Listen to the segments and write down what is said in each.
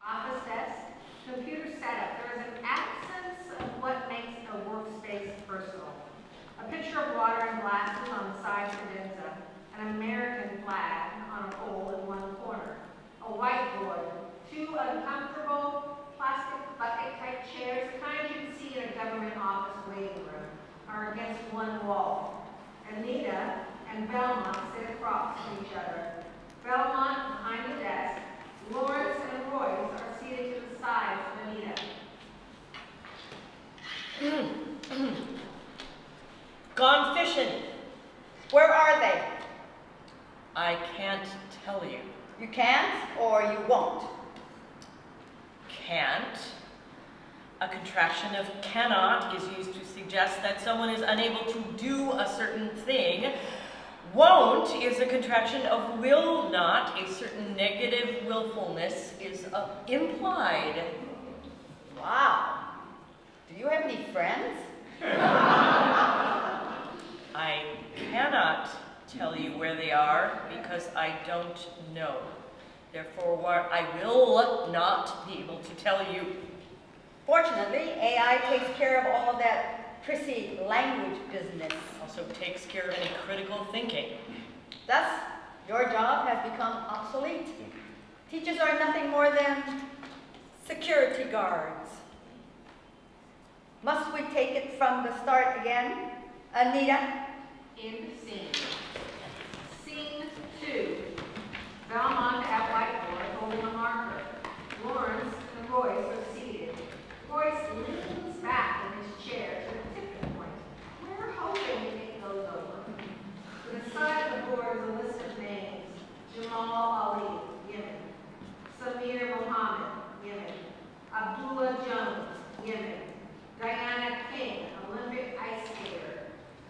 Office desk, computer setup. There is an absence of what makes a workspace personal. A pitcher of water and glasses on the side credenza, an American flag on a pole in one corner, a whiteboard, two uncomfortable plastic bucket-type chairs, the kind you'd see in a government office waiting room, are against one wall. Anita and Belmont sit across from each other. Belmont behind the desk. Lawrence and Royce are seated to the sides of Anita. Gone fishing. Where are they? I can't tell you. You can't or you won't? Can't. A contraction of cannot is used to suggest that someone is unable to do a certain thing. Won't is a contraction of will not. A certain negative willfulness is implied. Wow. Do you have any friends? I cannot tell you where they are because I don't know. Therefore, I will not be able to tell you. Fortunately, AI takes care of all that prissy language business. Also takes care of any critical thinking. Thus, your job has become obsolete. Teachers are nothing more than security guards. Must we take it from the start again? Anita? In scene. Scene 2. Belmont at whiteboard holding a marker. Lawrence and Royce are seated. Royce leans back in his chair to the tipping point. We're hoping it goes over. To the side of the board is a list of names. Jamal Ali, Yemen. Samir Mohammed, Yemen. Abdullah Jones, Yemen. Diana King, Olympic ice skater.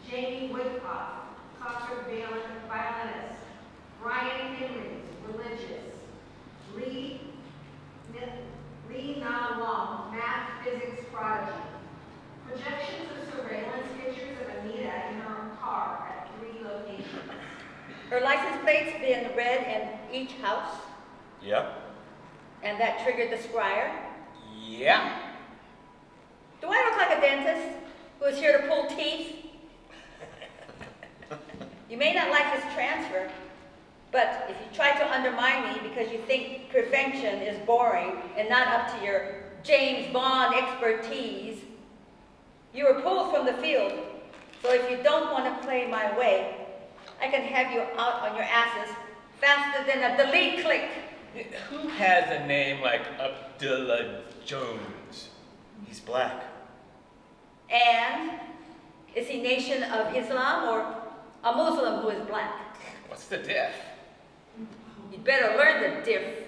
Jamie Woodcock, concert violinist. Brian Henry, religious. Lee Na Long, math physics prodigy. Projections of surveillance pictures of Anita in her car at 3 locations. Her license plate's been read in each house? Yep. And that triggered the Scryer? Yeah. Do I look like a dentist who is here to pull teeth? You may not like this transfer, but if you try to undermine me because you think prevention is boring and not up to your James Bond expertise, you were pulled from the field. So if you don't want to play my way, I can have you out on your asses faster than a delete click. Who has a name like Abdullah Jones? He's black. And is he Nation of Islam or a Muslim who is black? What's the diff? You'd better learn the diff.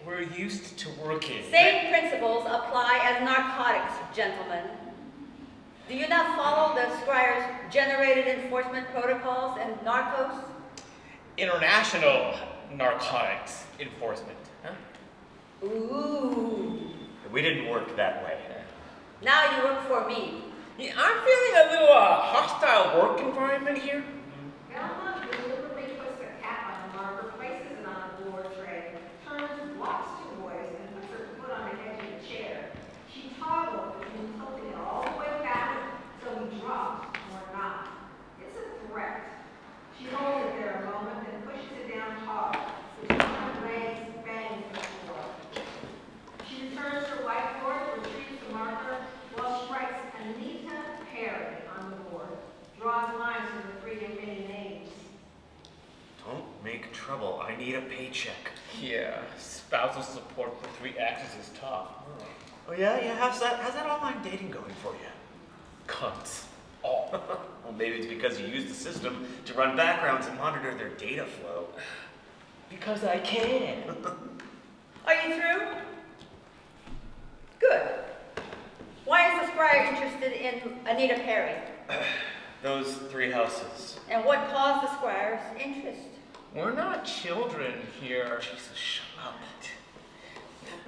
We're used to working. Same principles apply as narcotics, gentlemen. Do you not follow the Scryer's generated enforcement protocols and narcos? International narcotics enforcement, huh? Ooh. We didn't work that way. Now you work for me. Yeah, I'm feeling a little hostile work environment here. Belmont deliberately puts the cap on the marker, places it on a board tray, turns, walks to Royce, and puts her foot on the edge of the chair. She toggles between tilting it all the way back so he drops or not. It's a threat. She holds it there a moment, then pushes it down hard. His front legs bang to the floor. She returns to the whiteboard, retrieves the marker, while she writes Anita Perry on the board. Draws lines from the 3 and many names. Don't make trouble. I need a paycheck. Yeah, spousal support for 3 axes is tough. Oh yeah? How's that online dating going for you? Cunts. All. Well, maybe it's because you use the system to run backgrounds and monitor their data flow. Because I can. Are you through? Good. Why is the Scryer interested in Anita Perry? Those 3 houses. And what caused the Scryer's interest? We're not children here. Jesus, shut up.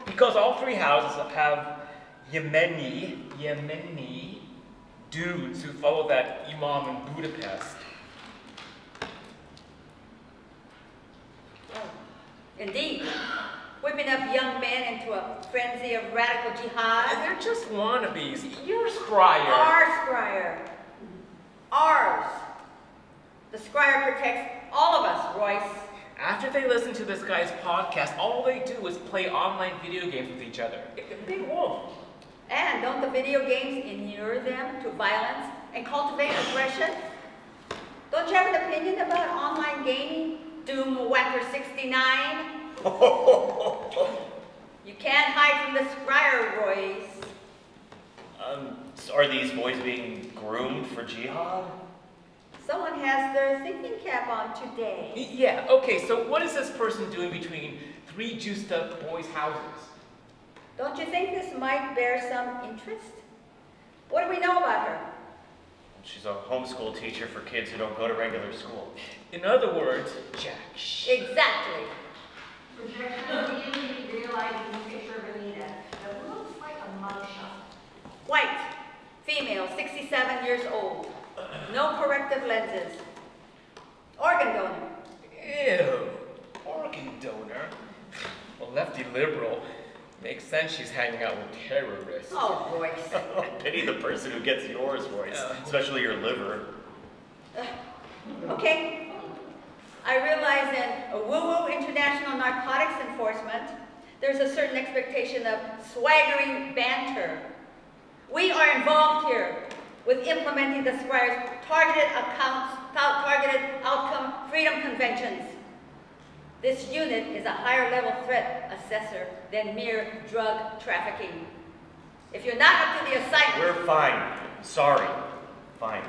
Because all 3 houses have Yemeni dudes who follow that imam in Budapest. Oh, indeed. Which whipping up young men into a frenzy of radical jihad. They're just wannabes. You're Scryer. Our Scryer. Ours. The Scryer protects all of us, Royce. After they listen to this guy's podcast, all they do is play online video games with each other. They won't. And don't the video games inure them to violence and cultivate aggression? Don't you have an opinion about online gaming, Doom Whacker 69? You can't hide from the Scryer, Royce. So are these boys being groomed for jihad? Someone has their thinking cap on today. Yeah, okay, so what is this person doing between three juiced up boys' houses? Don't you think this might bear some interest? What do we know about her? She's a homeschool teacher for kids who don't go to regular school. In other words, Jack. Exactly. Projection immediately realizing the picture of Anita that looks like a mugshot. White, female, 67 years old. No corrective lenses. Organ donor. Ew. Organ donor. A lefty liberal. Makes sense she's hanging out with terrorists. Oh, Royce. Pity the person who gets yours, Royce. Especially your liver. Okay. I realize in woo-woo international narcotics enforcement, there's a certain expectation of swaggering banter. We are involved here with implementing the Scryer's targeted outcome freedom conventions. This unit is a higher level threat assessor than mere drug trafficking. If you're not up to the assignment... We're fine. Sorry. Fine.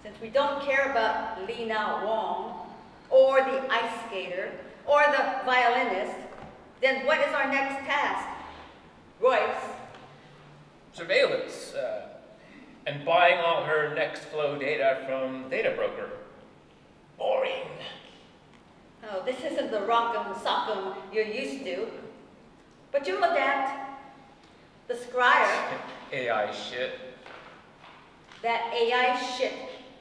Since we don't care about Li Na Wong, or the ice skater, or the violinist, then what is our next task? Royce. Surveillance. And buying all her next flow data from Data Broker. Boring. Oh, this isn't the rock'em sock'em you're used to. But you'll adapt. The Scryer, AI shit. that AI shit,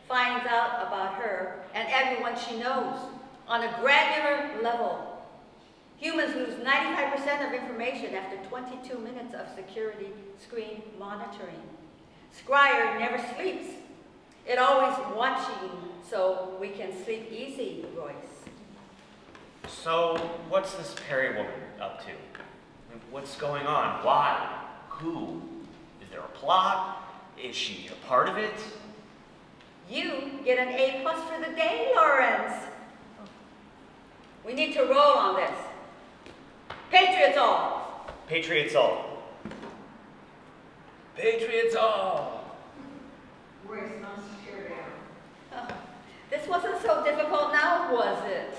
finds out about her and everyone she knows on a granular level. Humans lose 95% of information after 22 minutes of security screen monitoring. Scryer never sleeps. It always watching so we can sleep easy, Royce. So, what's this Perry woman up to? What's going on? Why? Who? Is there a plot? Is she a part of it? You get an A+ for the day, Lawrence. We need to roll on this. Patriots all. Patriots all. Patriots all. Royce must tear down. Oh, this wasn't so difficult now, was it?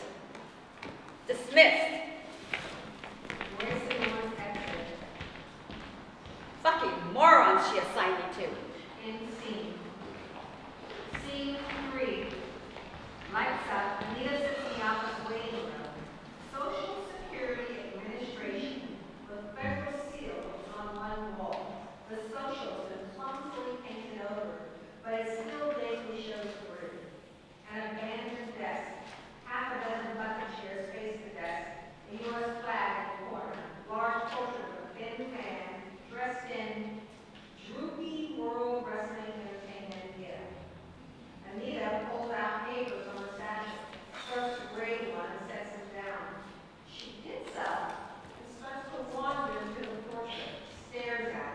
Dismissed. Royce and Lawrence exit. Fucking moron she assigned me to. In scene. Scene 3. Lights out. Anita sits in the office waiting room. Social Security Administration with federal seals on one wall. The social's been clumsily painted over, but it still vaguely shows through. An abandoned desk. Half a dozen bucket chairs face the desk. A U.S. flag in the corner. Large portrait of a thin man dressed in droopy World Wrestling Entertainment gear. Anita pulls out papers from her satchel, starts to grade one, and sets them down. She gets up and starts to wander into the portrait, stares at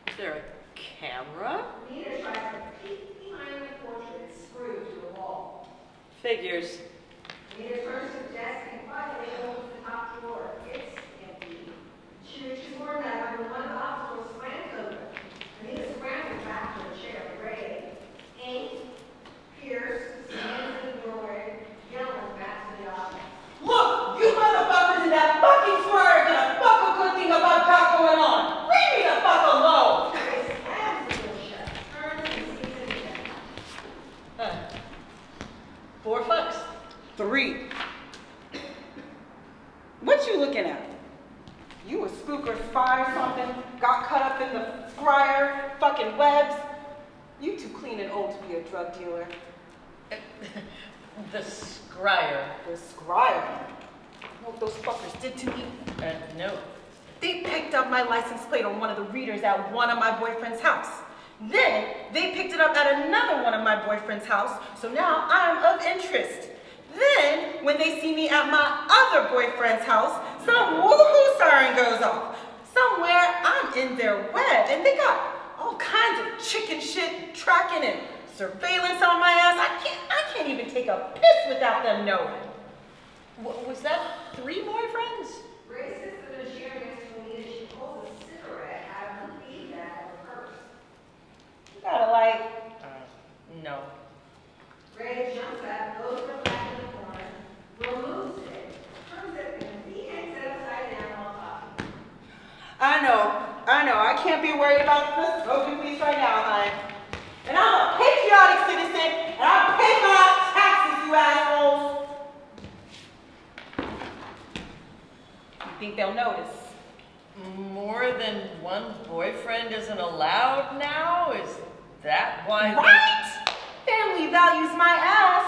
it. Is there a camera? Anita tries to peek behind the portrait, screwed to the wall. Figures. Anita turns to the desk and quietly opens the top drawer. It's empty. She reaches for another when one of the obstacles slams open. Anita scrambles back to her chair, gray. Ink, Pierce, stands in the doorway, yelling back to the office. Look, you motherfuckers in that fucking Scryer got a fuck a good thing about got going on. Leave me the fuck alone. Grace slams the door shut, turns and sees Anita. 4 fucks. 3. What you looking at? You a spook or spy or something? Got caught up in the Scryer fucking webs? You too clean and old to be a drug dealer. The Scryer. The Scryer. You know what those fuckers did to me? No. They picked up my license plate on one of the readers at one of my boyfriend's house. Then they picked it up at another one of my boyfriend's house, so now I'm of interest. Then, when they see me at my other boyfriend's house, some woohoo siren goes off. Somewhere I'm in their web, and they got all kinds of chicken shit tracking and surveillance on my ass. I can't even take a piss without them knowing. Was that 3 boyfriends? Ray sits in a chair next to Anita. She pulls a cigarette out of her feed bag of her purse. You gotta like, No. Ray jumps up, goes to the back of the corner, removes it, turns it, and he hangs it upside down while talking. I know. I can't be worried about this broken piece right now, hon. And I'm a patriotic citizen, and I pay my taxes, you assholes. You think they'll notice? More than one boyfriend isn't allowed now? Is that why? Right? Family values my ass.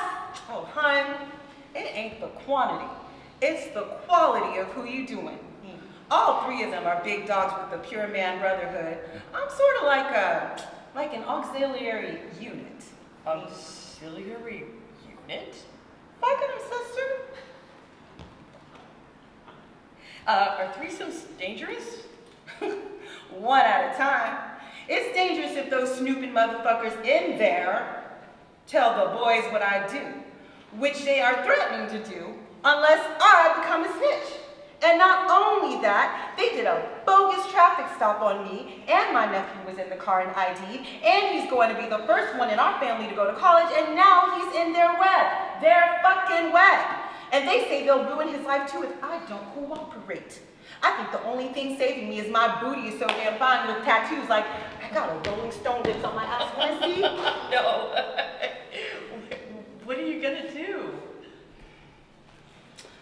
Oh, hun, it ain't the quantity. It's the quality of who you doing. All 3 of them are big dogs with the pure man brotherhood. I'm sort of like an auxiliary unit. Auxiliary unit? Fucking them, sister. Are threesomes dangerous? One at a time. It's dangerous if those snooping motherfuckers in there tell the boys what I do, which they are threatening to do unless I become a snitch. And not only that, they did a bogus traffic stop on me, and my nephew was in the car and ID'd, and he's going to be the first one in our family to go to college, and now he's in their web. Their fucking web. And they say they'll ruin his life too if I don't cooperate. I think the only thing saving me is my booty is so damn fine with tattoos like, I got a Rolling Stone lips on my ass, wanna see? No. What are you gonna do?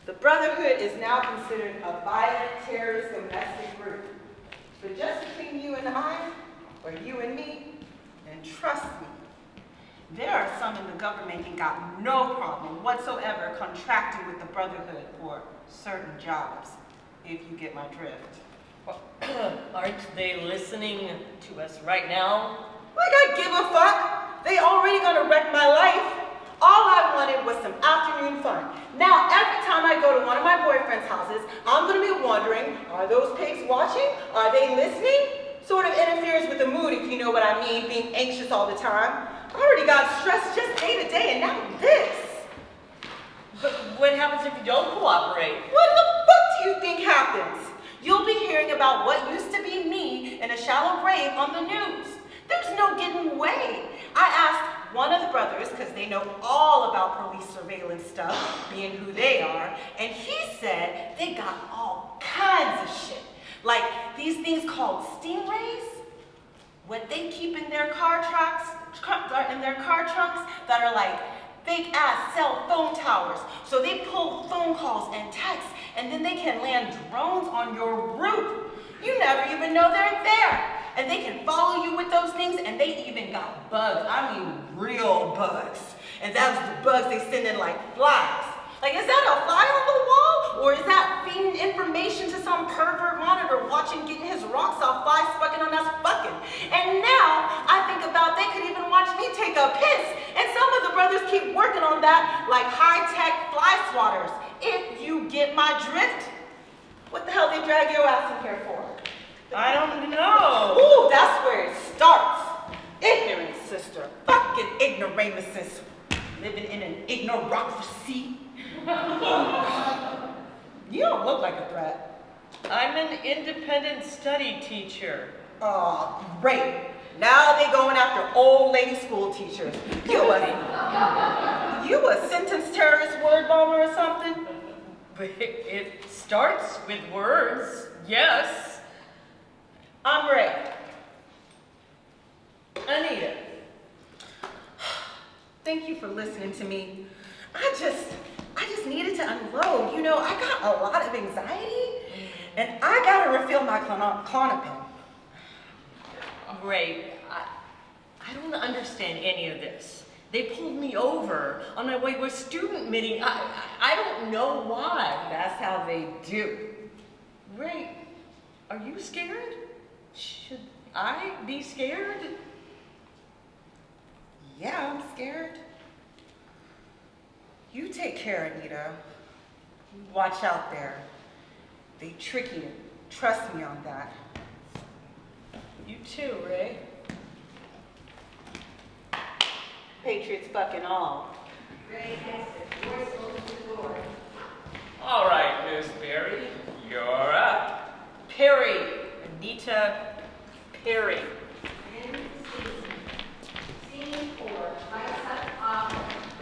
The Brotherhood is now considered a violent terrorist domestic group. But just between you and I, or you and me, and trust me, there are some in the government that got no problem whatsoever contracting with the Brotherhood for certain jobs, if you get my drift. Well, aren't they listening to us right now? Like I give a fuck? They already gonna wreck my life. All I wanted was some afternoon fun. Now, every time I go to one of my boyfriend's houses, I'm gonna be wondering, are those pigs watching? Are they listening? Sort of interferes with the mood, if you know what I mean, being anxious all the time. I already got stressed just day to day, and now this. But what happens if you don't cooperate? What the fuck do you think happens? You'll be hearing about what used to be me in a shallow grave on the news. There's no getting away. I asked one of the brothers, because they know all about police surveillance stuff, being who they are, and he said they got all kinds of shit. Like these things called stingrays, what they keep in their car trunks that are like fake ass cell phone towers. So they pull phone calls and texts, and then they can land drones on your roof. You never even know they're there. And they can follow you with those things, and they even got bugs. I mean real bugs. And that's the bugs they send in like flies. Like, is that a fly on the wall? Or is that feeding information to some pervert monitor watching getting his rocks off flies fucking on us fucking? And now I think about they could even watch me take a piss. And some of the brothers keep working on that like high-tech fly swatters. If you get my drift, what the hell they drag your ass in here for? I don't know. Ooh, that's where it starts. Ignorance, sister. Fucking ignoramuses. Living in an ignorocracy. You don't look like a threat. I'm an independent study teacher. Oh, great. Now they going after old lady school teachers. You a sentence terrorist word bomber or something? It starts with words, yes. I'm Ray. Anita. Thank you for listening to me. I just needed to unload. You know, I got a lot of anxiety, and I gotta refill my Klonopin. Ray, I don't understand any of this. They pulled me over on my way to a student meeting. I don't know why. That's how they do. Ray, are you scared? Should I be scared? Yeah, I'm scared. You take care, Anita. Watch out there. They trick you. Trust me on that. You too, Ray. Patriots buck and all. Ray exits. Royce opens the door. All right, Miss Berry, you're up. Perry. Anita Perry. In scene 4. Lights up off.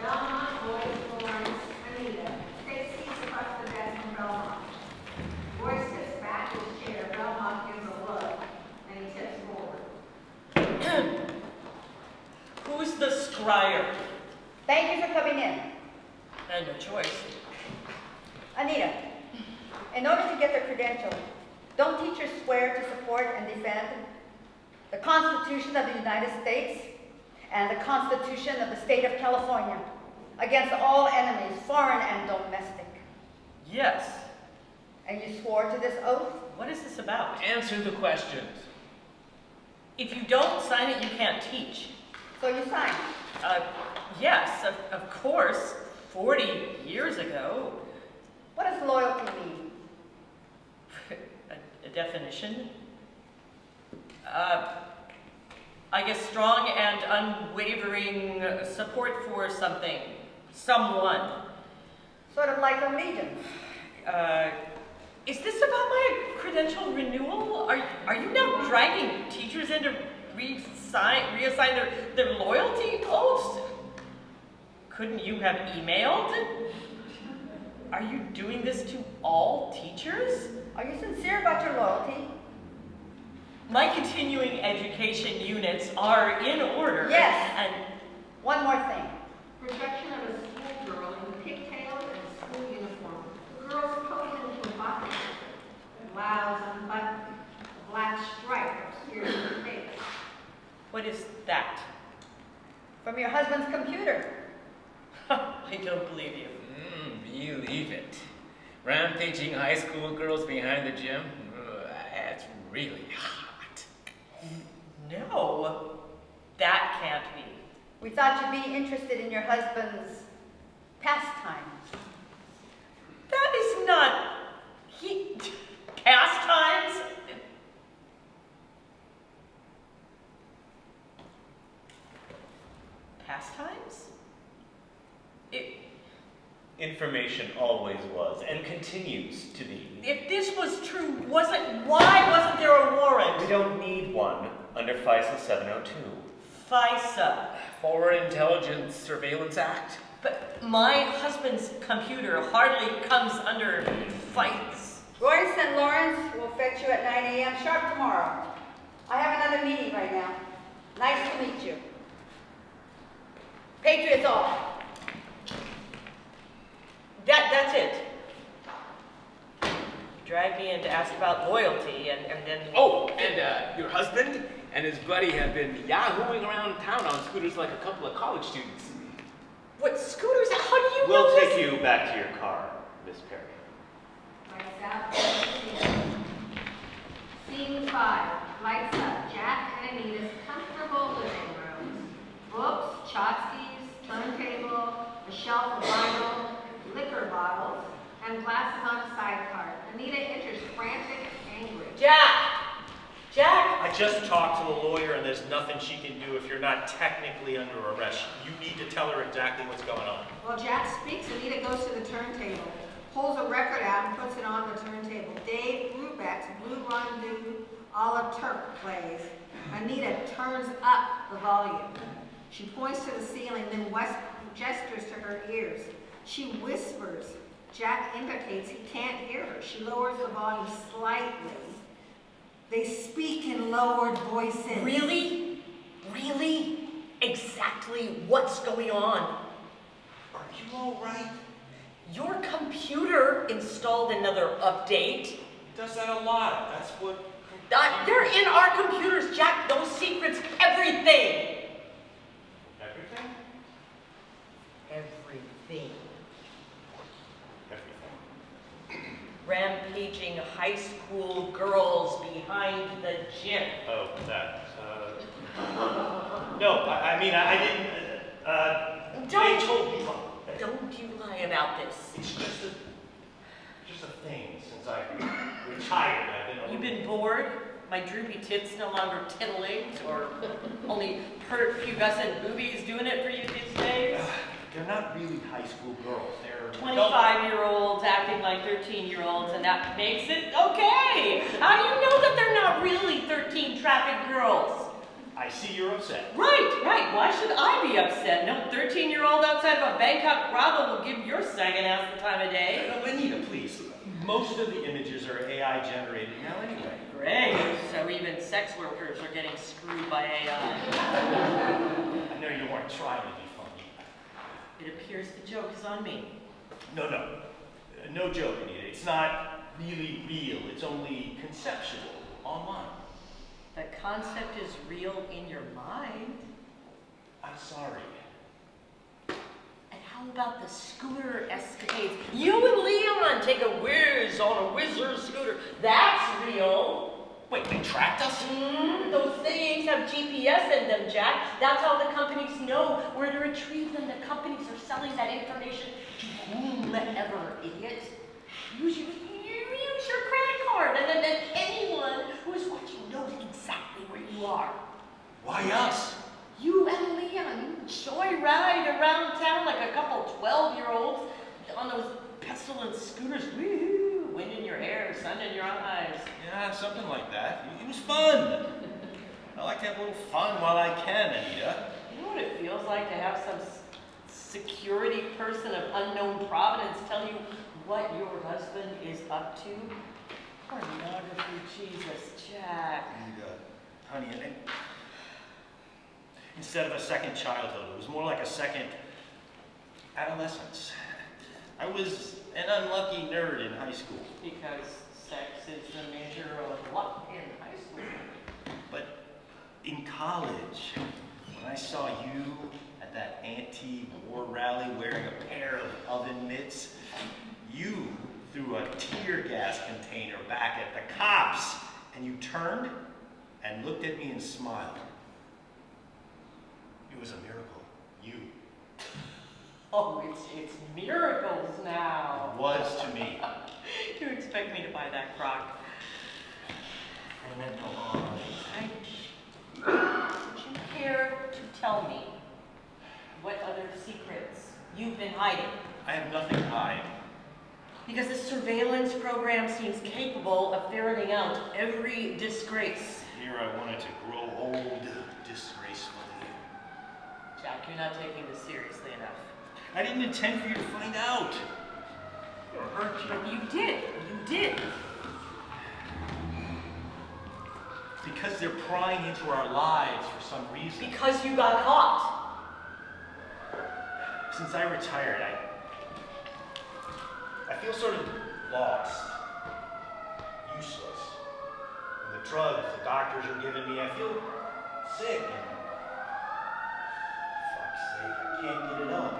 Belmont, Royce, Lawrence, Anita. Take seats across the desk from Belmont. Royce sits back in his chair. Belmont gives a look, and he tips forward. Who's the scryer? Thank you for coming in. I had no choice. Anita, in order to get the credential, don't teachers swear to support and defend the Constitution of the United States and the Constitution of the State of California against all enemies, foreign and domestic? Yes. And you swore to this oath? What is this about? Answer the questions. If you don't sign it, you can't teach. So you signed. Yes, of course. 40 years ago. What does loyalty mean? A definition? I guess strong and unwavering support for something. Someone. Sort of like allegiance. Is this about my credential renewal? Are you now dragging teachers in to reassign their loyalty oaths? Couldn't you have emailed? Are you doing this to all teachers? Are you sincere about your loyalty? My continuing education units are in order. Yes. And One more thing. Projection of a schoolgirl in pigtails and a school uniform. The girl's posing into a box. Blouse unbuttoned. A black stripe obscures her face. what is that? From your husband's computer. I don't believe you. Believe it. Rampaging high school girls behind the gym? That's really hot. No, that can't be. We thought you'd be interested in your husband's pastime. That is not pastimes. Pastimes? Information always was and continues to be. If this was true, why wasn't there a We warrant? don't need one under FISA 702. FISA. Foreign Intelligence Surveillance Act? But my husband's computer hardly comes under fights. Royce and Lawrence will fetch you at 9 a.m. sharp tomorrow. I have another meeting right now. Nice to meet you. Patriots all. That's it. Drag me in to ask about loyalty and then... Oh, and your husband and his buddy have been yahooing around town on scooters like a couple of college students. What, scooters? How do you know We'll this? take you back to your car, Miss Perry. Lights out. Scene 5. Lights up. Jack and Anita's comfortable living rooms. Books, tchotchkes, turntable, a shelf of Bible, liquor bottles, and glasses on a sidecar. Anita enters frantic, angry. Jack! I just talked to the lawyer and there's nothing she can do if you're not technically under arrest. You need to tell her exactly what's going on. While Jack speaks, Anita goes to the turntable, pulls a record out and puts it on the turntable. Dave Brubeck's Blue Rendezvous a la Turk plays. Anita turns up the volume. She points to the ceiling, then gestures to her ears. She whispers. Jack indicates he can't hear her. She lowers the volume slightly. They speak in lowered voices. Really? Really? Exactly what's going on? Are you all right? Your computer installed another update. Does that a lot. That's what... They're in our computers, Jack. Those secrets, everything. Everything? rampaging high school girls behind the gym. Oh, that. No, I mean, I didn't. They told me. Don't you lie about this. It's just a thing since I retired. You've been bored? My droopy tits no longer titillating, or only pubescent boobies doing it for you these days? They're not really high school girls. They're 25-year-olds acting like 13-year-olds, and that makes it okay. How do you know that they're not really 13 traffic girls? I see you're upset. Right. Why should I be upset? No 13-year-old outside of a Bangkok brothel will give your sagging ass the time of day. Anita, please. Most of the images are AI generated now anyway. Great. So even sex workers are getting screwed by AI. I know you weren't trying to be funny. It appears the joke is on me. No. No joke, Anita. It's not really real. It's only conceptual online. The concept is real in your mind. I'm sorry. And how about the scooter escapades? You and Leon take a whiz on a whizzer scooter. That's real. Wait, they tracked us? Those things have GPS in them, Jack. That's how the companies know where to retrieve them. The companies are selling that information to whomever, idiot. Use your credit card, and then anyone who is watching knows exactly where you are. Why us? You and Leon joyride around town like a couple 12-year-olds on those pestilent scooters. Woo! Wind in your hair, sun in your eyes. Yeah, something like that. It was fun. I like to have a little fun while I can, Anita. You know what it feels like to have some security person of unknown provenance tell you what your husband is up to? Pornography, Jesus, Jack. Anita, honey, instead of a second childhood, it was more like a second adolescence. I was an unlucky nerd in high school. Because sex is the measure of luck in high school. But in college, when I saw you at that anti-war rally wearing a pair of oven mitts, you threw a tear gas container back at the cops, and you turned and looked at me and smiled. It was a miracle. You. Oh, it's miracles now. It was to me. You expect me to buy that crock? And then go on. Would you care to tell me what other secrets you've been hiding? I have nothing to hide. Because the surveillance program seems capable of ferreting out every disgrace. Here I wanted to grow old disgracefully. Jack, you're not taking this seriously enough. I didn't intend for you to find out. It'll hurt you. But you did. You did. Because they're prying into our lives for some reason. Because you got caught. Since I retired, I feel sort of lost, useless. And the drugs the doctors are giving me, I feel sick and fuck's sake, I can't get it up.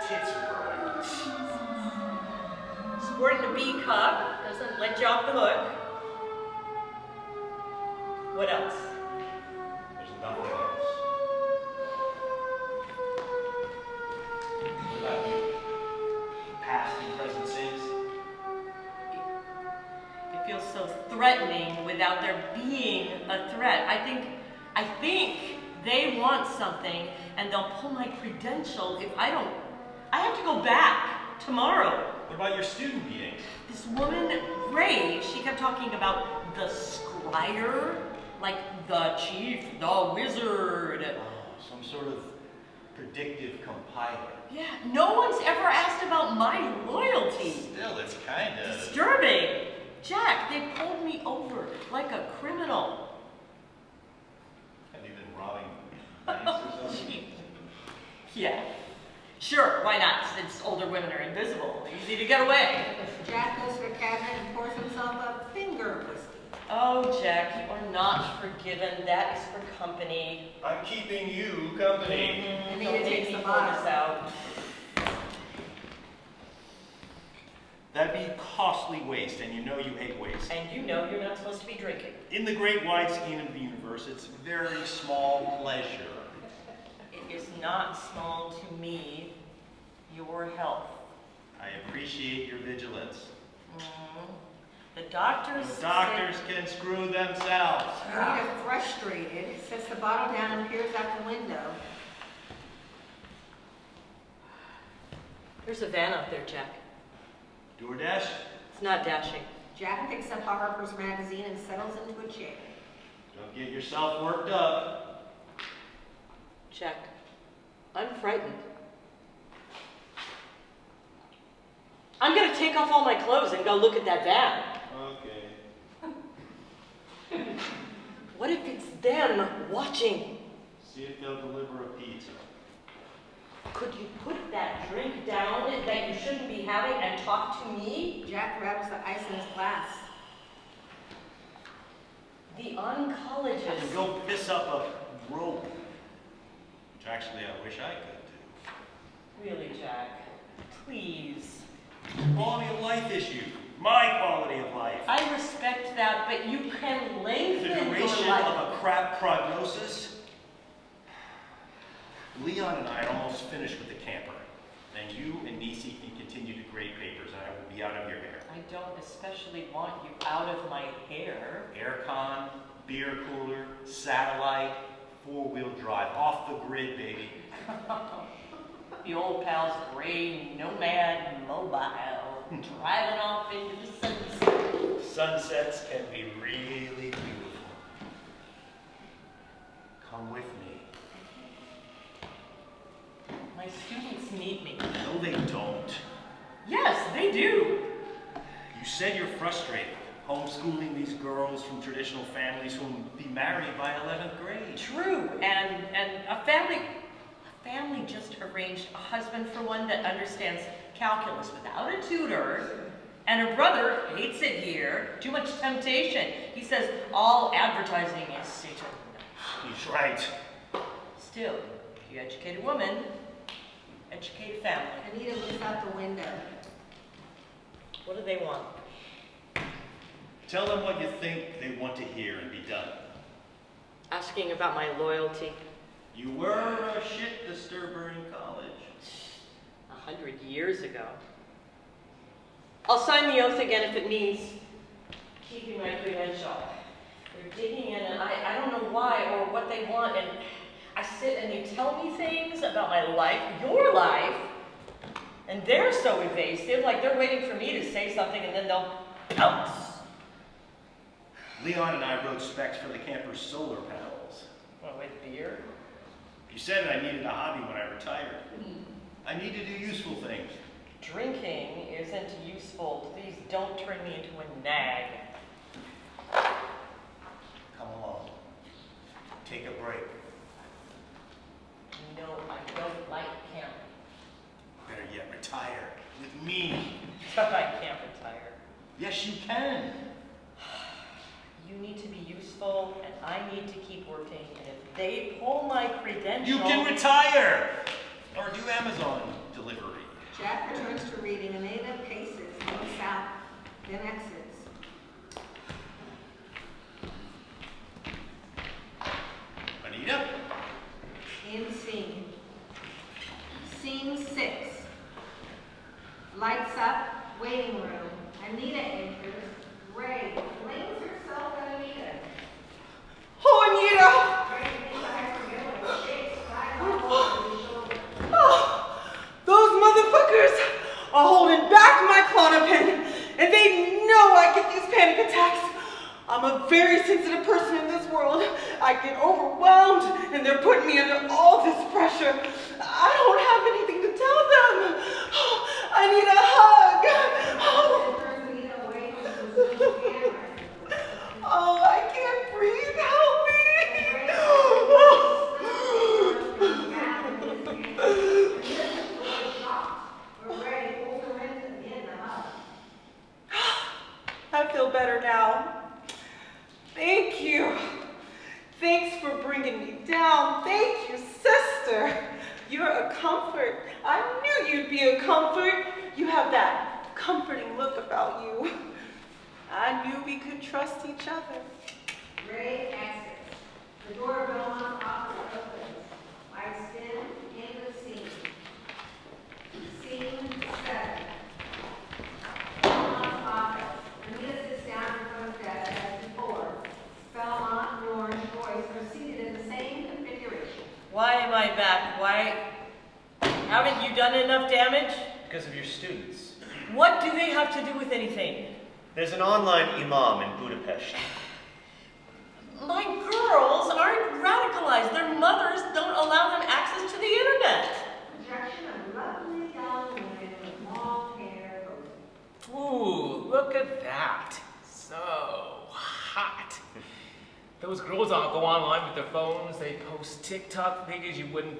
Tits are growing. Sporting a B cup doesn't let you off the hook. What else? There's nothing else. What about you? Past and present sins? It feels so threatening without there being a threat. I think they want something and they'll pull my credential if I don't. I have to go back tomorrow. What about your student meeting? This woman, Ray, she kept talking about the Scryer, like the chief, the wizard. Oh, some sort of predictive compiler. Yeah, no one's ever asked about my loyalty. Still, it's kind of Disturbing. Jack, they pulled me over like a criminal. Have you been robbing banks or something? Yeah. Sure, why not? Since older women are invisible, easy to get away. Jack goes to the cabinet and pours himself a finger of whiskey. Oh, Jack, you are not forgiven. That is for company. I'm keeping you company. Anita Don't takes make me the pour this bottle. out. That'd be costly waste, and you know you hate waste. And you know you're not supposed to be drinking. In the great wide scheme of the universe, it's very small pleasure. It is not small to me, your health. I appreciate your vigilance. The doctors The doctors can screw themselves. Anita, frustrated, sets the bottle down and peers out the window. There's a van out there, Jack. DoorDash? It's not dashing. Jack picks up Harper's magazine and settles into a chair. Don't get yourself worked up. Jack, I'm frightened. I'm gonna take off all my clothes and go look at that van. Okay. What if it's them watching? See if they'll deliver a pizza. Could you put that drink down that you shouldn't be having and talk to me? Jack rattles the ice in his glass. The oncologist. Go piss up a rope. Which actually I wish I could do. Really, Jack? Please. Quality of life issue. My quality of life. I respect that, but you can The lengthen duration your life. of a crap prognosis. Leon and I are almost finished with the camper. Then you and Nisi can continue to grade papers and I will be out of your hair. I don't especially want you out of my hair. Aircon, beer cooler, satellite, four-wheel drive, off the grid, baby. The old pal's gray nomad mobile, driving off into the sunset. Sunsets can be really beautiful. Come with me. My students need me. No, they don't. Yes, they do. You said you're frustrated, homeschooling these girls from traditional families who will be married by 11th grade. True, and a family just arranged a husband for one that understands calculus without a tutor, and her brother hates it here. Too much temptation. He says all advertising is Satan. He's right. Still, if you educate a woman, educate a family. Anita looks out the window. What do they want? Tell them what you think they want to hear and be done. Asking about my loyalty. You were a shit disturber in college. 100 years ago. I'll sign the oath again if it means keeping my credential. They're digging in and I don't know why or what they want, and I sit and they tell me things about my life, your life, and they're so evasive, like they're waiting for me to say something and then they'll pounce. Leon and I wrote specs for the camper's solar panels. What, with beer? You said I needed a hobby when I retired. I need to do useful things. Drinking isn't useful. Please don't turn me into a nag. Come along. Take a break. No, I don't like camping. Better yet, retire with me. But I can't retire. Yes, you can. You need to be useful, and I need to keep working. And if they pull my credential... You can retire! Or do Amazon delivery. Jack returns to reading. Anita paces, goes south, then exits. Anita? In scene. Scene 6. Lights up, waiting room. Anita enters. Ray flings herself at Anita. Oh, Anita! Ray thinks I forget what shakes right off over his shoulder. Oh, those motherfuckers are holding back my Klonopin, and they know I get these panic attacks. I'm a very sensitive person in this world. I get overwhelmed, and they're putting me under all this pressure. I don't have anything to tell them. Oh, I need a hug. Oh. Oh, I can't breathe. Help me. I feel better now. Thank you. Thanks for bringing me down. Thank you, sister. You're a comfort. I knew you'd be a comfort. You have that comforting look about you. I knew we could trust each other. Ray exits. The door of Belmont's office opens. Lights dim. End of scene. Scene 7. Belmont's office. Anita sits down in front of the desk as before. Belmont, Lawrence, Joyce are seated in the same configuration. Why am I back? Why haven't you done enough damage? Because of your students. What do they have to do with anything? There's an online imam in Budapest. My girls aren't radicalized. Their mothers don't allow them access to the internet. Projection of lovely young women with long hair. Ooh, look at that. So hot. Those girls all go online with their phones. They post TikTok videos you wouldn't,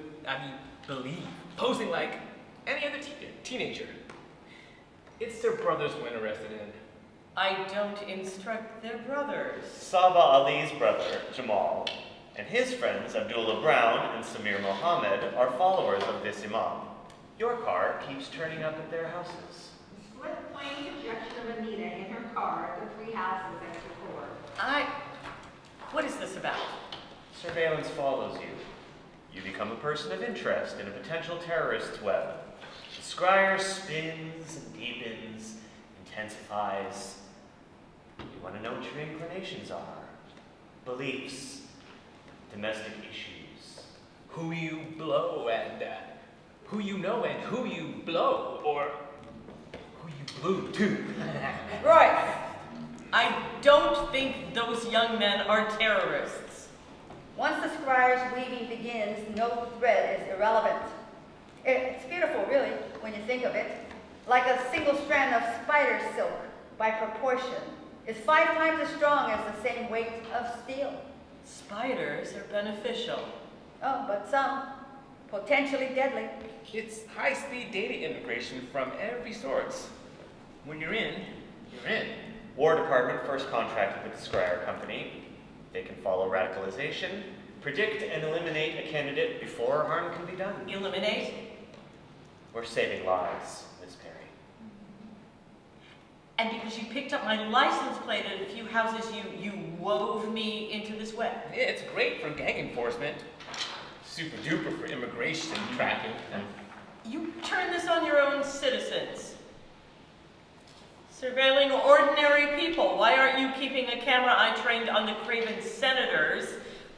believe. Posing like any other teenager. It's their brothers we're interested in. I don't instruct their brothers. Saba Ali's brother, Jamal, and his friends, Abdullah Brown and Samir Mohammed, are followers of this imam. Your car keeps turning up at their houses. Split plane projection of Anita in her car at the 3 houses as before. What is this about? Surveillance follows you. You become a person of interest in a potential terrorist's web. The Scryer spins and deepens, intensifies. You want to know what your inclinations are, beliefs, domestic issues. Who you blow and who you know and who you blow, or who you blew to. Royce, I don't think those young men are terrorists. once the Scryer's weaving begins, no thread is irrelevant. It's beautiful, really, when you think of it. Like a single strand of spider silk, by proportion, is 5 times as strong as the same weight of steel. Spiders are beneficial. Oh, but some, potentially deadly. It's high-speed data integration from every source. When you're in, you're in. War Department first contracted with the Scryer Company. They can follow radicalization, predict and eliminate a candidate before harm can be done. Eliminate? We're saving lives, Miss Perry. And because you picked up my license plate at a few houses, you wove me into this web. Yeah, it's great for gang enforcement. Super duper for immigration tracking. You turn this on your own citizens. Surveilling ordinary people. Why aren't you keeping a camera eye trained on the craven senators,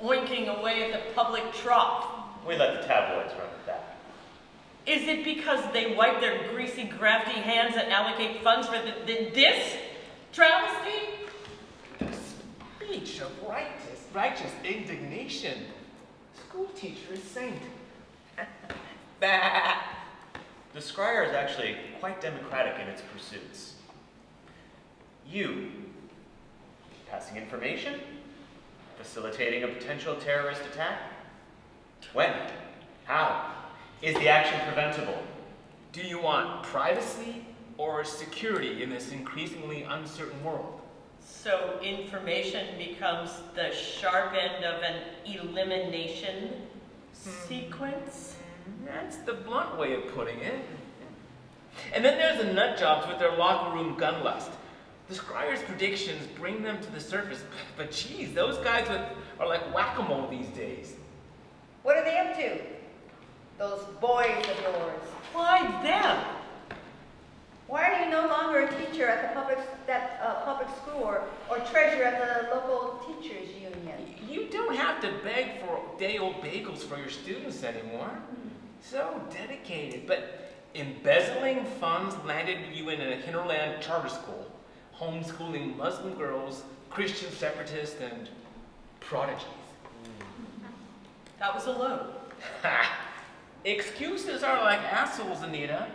oinking away at the public trough? We let the tabloids run with that. Is it because they wipe their greasy, grafty hands and allocate funds for this travesty? The speech of righteous indignation. School teacher is saint. Bah. The Scryer is actually quite democratic in its pursuits. You, passing information, facilitating a potential terrorist attack. When? How? Is the action preventable? Do you want privacy or security in this increasingly uncertain world? So information becomes the sharp end of an elimination sequence? That's the blunt way of putting it. And then there's the nut jobs with their locker room gun lust. The Scryer's predictions bring them to the surface, but geez, those guys are like whack-a-mole these days. What are they up to? Those boys of yours. Why them? Why are you no longer a teacher at the public school or treasurer at the local teachers union? You don't have to beg for day-old bagels for your students anymore. So dedicated, but embezzling funds landed you in a hinterland charter school, homeschooling Muslim girls, Christian separatists, and prodigies. That was a loan. Ha! Excuses are like assholes, Anita.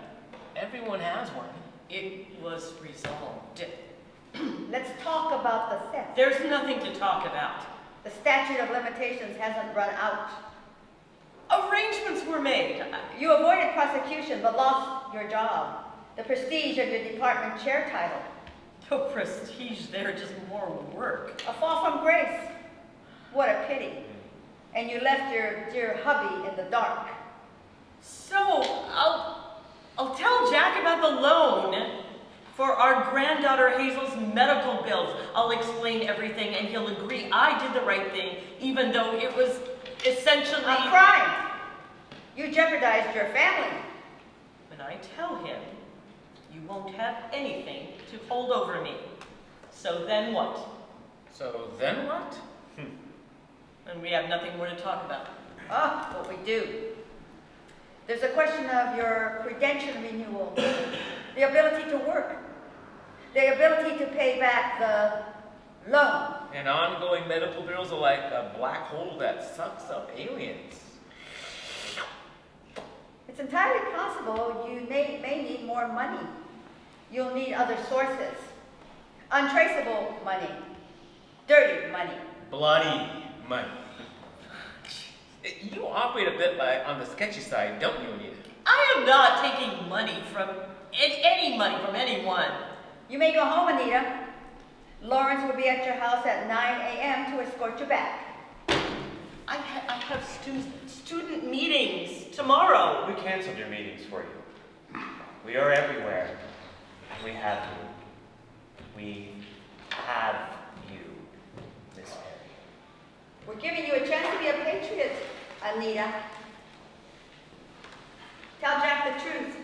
Everyone has one. It was resolved. Let's talk about the theft. There's nothing to talk about. The statute of limitations hasn't run out. Arrangements were made. You avoided prosecution but lost your job, the prestige of your department chair title. No prestige there, just more work. A fall from grace. What a pity. And you left your dear hubby in the dark. So, I'll tell Jack about the loan. For our granddaughter Hazel's medical bills, I'll explain everything and he'll agree I did the right thing, even though it was essentially A crime. You jeopardized your family. When I tell him, you won't have anything to hold over me. So then what? So then what? And we have nothing more to talk about. Ah, what we do. There's a question of your credential renewal, the ability to work, the ability to pay back the loan. And ongoing medical bills are like a black hole that sucks up aliens. It's entirely possible you may need more money. You'll need other sources. Untraceable money. Dirty money. Bloody money. You operate a bit on the sketchy side, don't you, Anita? I am not taking money from any money from anyone. You may go home, Anita. Lawrence will be at your house at 9 a.m. to escort you back. I have student meetings tomorrow. We canceled your meetings for you. We are everywhere. And we have you. We have you, Miss Mary. We're giving you a chance to be a patriot, Anita. Tell Jack the truth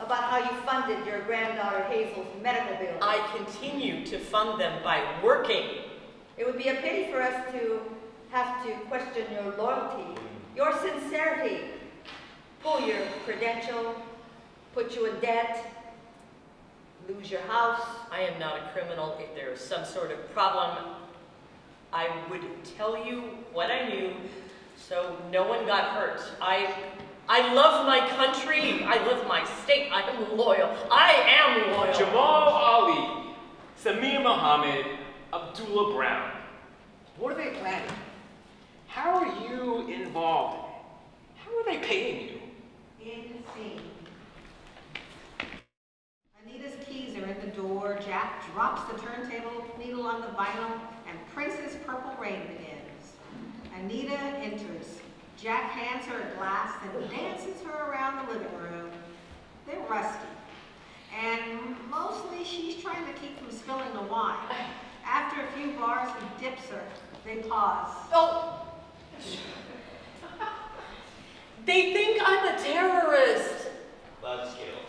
about how you funded your granddaughter Hazel's medical bills. I continue to fund them by working. It would be a pity for us to have to question your loyalty, your sincerity, pull your credential, put you in debt, lose your house. I am not a criminal. If there is some sort of problem, I would tell you what I knew so no one got hurt. I love my country. I love my state. I am loyal. I am loyal. Jamal Ali, Samir Muhammad, Abdullah Brown. What are they planning? How are you involved? How are they paying you? Insane. Anita's keys are in the door. Jack drops the turntable needle on the vinyl and Prince's Purple Rain begins. Anita enters. Jack hands her a glass and dances her around the living room. They're rusty. And mostly she's trying to keep from spilling the wine. After a few bars, he dips her. They pause. Oh! They think I'm a terrorist. Buzzkill.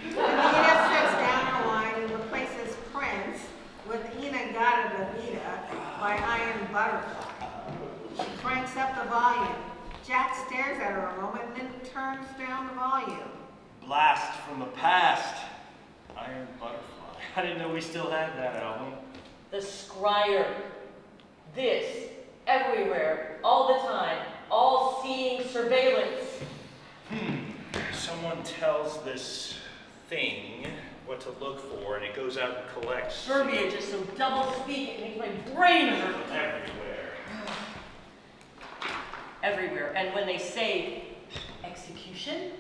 Anita sets down her wine and replaces Prince with Ina Gata Davida by Iron Butterfly. She cranks up the volume. Jack stares at her a moment, then turns down the volume. Blast from the past. Iron Butterfly. I didn't know we still had that album. The Scryer. This, everywhere, all the time, all-seeing surveillance. Someone tells this thing what to look for, and it goes out and collects Verbiage is so double-speak, it makes my brain hurt. everywhere. Everywhere. And when they say execution,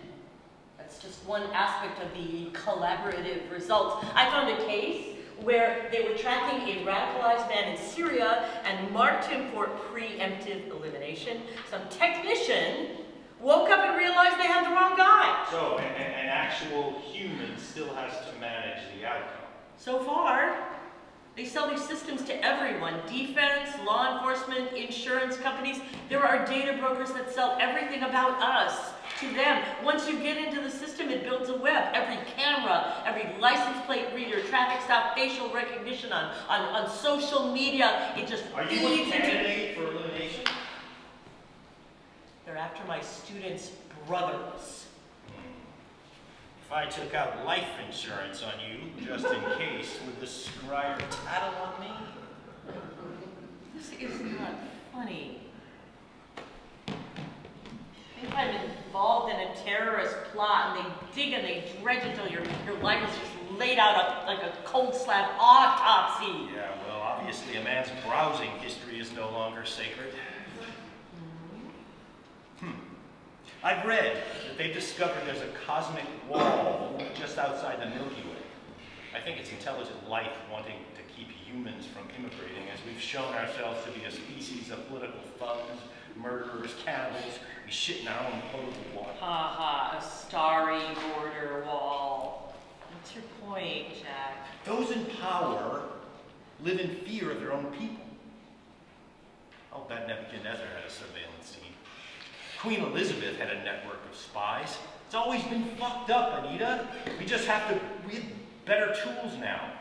that's just one aspect of the collaborative results. I found a case where they were tracking a radicalized man in Syria and marked him for preemptive elimination. Some technician woke up and realized they had the wrong guy. So, an actual human still has to manage the outcome. So far, they sell these systems to everyone. Defense, law enforcement, insurance companies. There are data brokers that sell everything about us to them. Once you get into the system, it builds a web. Every camera, every license plate reader, traffic stop, facial recognition on social media, it just Are you feeds a candidate for elimination? They're after my students' brothers. If I took out life insurance on you, just in case, would the Scryer tattle on me? This is not funny. If I'm involved in a terrorist plot and they dig and they dredge until your life is just laid out like a cold slab autopsy. Yeah, well, obviously a man's browsing history is no longer sacred. I've read that they've discovered there's a cosmic wall just outside the Milky Way. I think it's intelligent life wanting to keep humans from immigrating, as we've shown ourselves to be a species of political thugs, murderers, cannibals. We shit in our own potable water. Ha ha, a starry border wall. What's your point? point, Jack. Those in power live in fear of their own people. I'll bet Nebuchadnezzar had a surveillance team. Queen Elizabeth had a network of spies. It's always been fucked up, Anita. We have better tools now.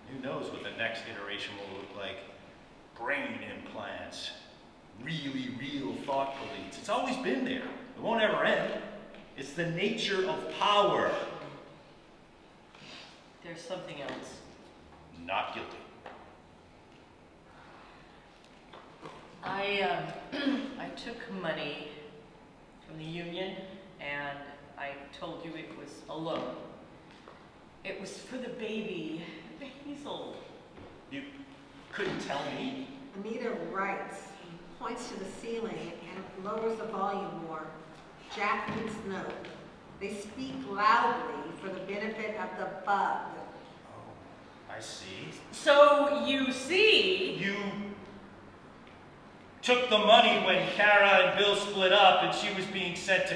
Who knows what the next iteration will look like? Brain implants, really real thought police. It's always been there. It won't ever end. It's the nature of power. There's something else. Not guilty. I took money from the union and I told you it was a loan. It was for the baby, Hazel. You couldn't tell me? Anita writes, points to the ceiling, and lowers the volume more. Jack reads note. They speak loudly for the benefit of the bug. Oh, I see. So you see, You took the money when Kara and Bill split up and she was being sent to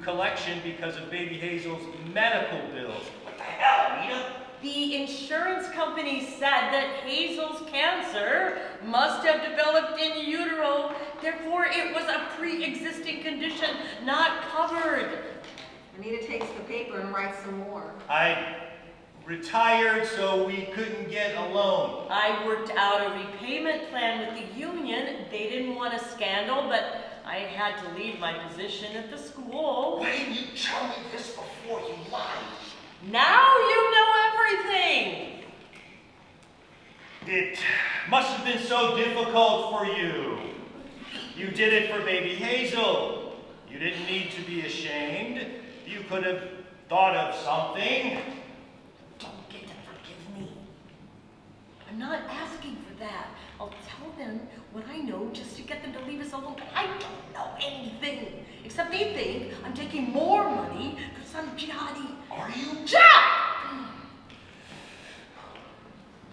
collection because of baby Hazel's medical bills. What the hell, Anita? the insurance company said that Hazel's cancer must have developed in utero, therefore it was a pre-existing condition not covered. Anita takes the paper and writes some more. I retired so we couldn't get a loan. I worked out a repayment plan with the union. They didn't want a scandal, but I had to leave my position at the school. Why didn't you tell me this before you lied? Now you know everything. It must have been so difficult for you. You did it for baby Hazel. You didn't need to be ashamed. You could have thought of something. Don't get to forgive me. I'm not asking for that. I'll tell them what I know just to get them to leave us alone. But I don't know anything. Except they think I'm taking more money for some jihadi. Are you? Jack!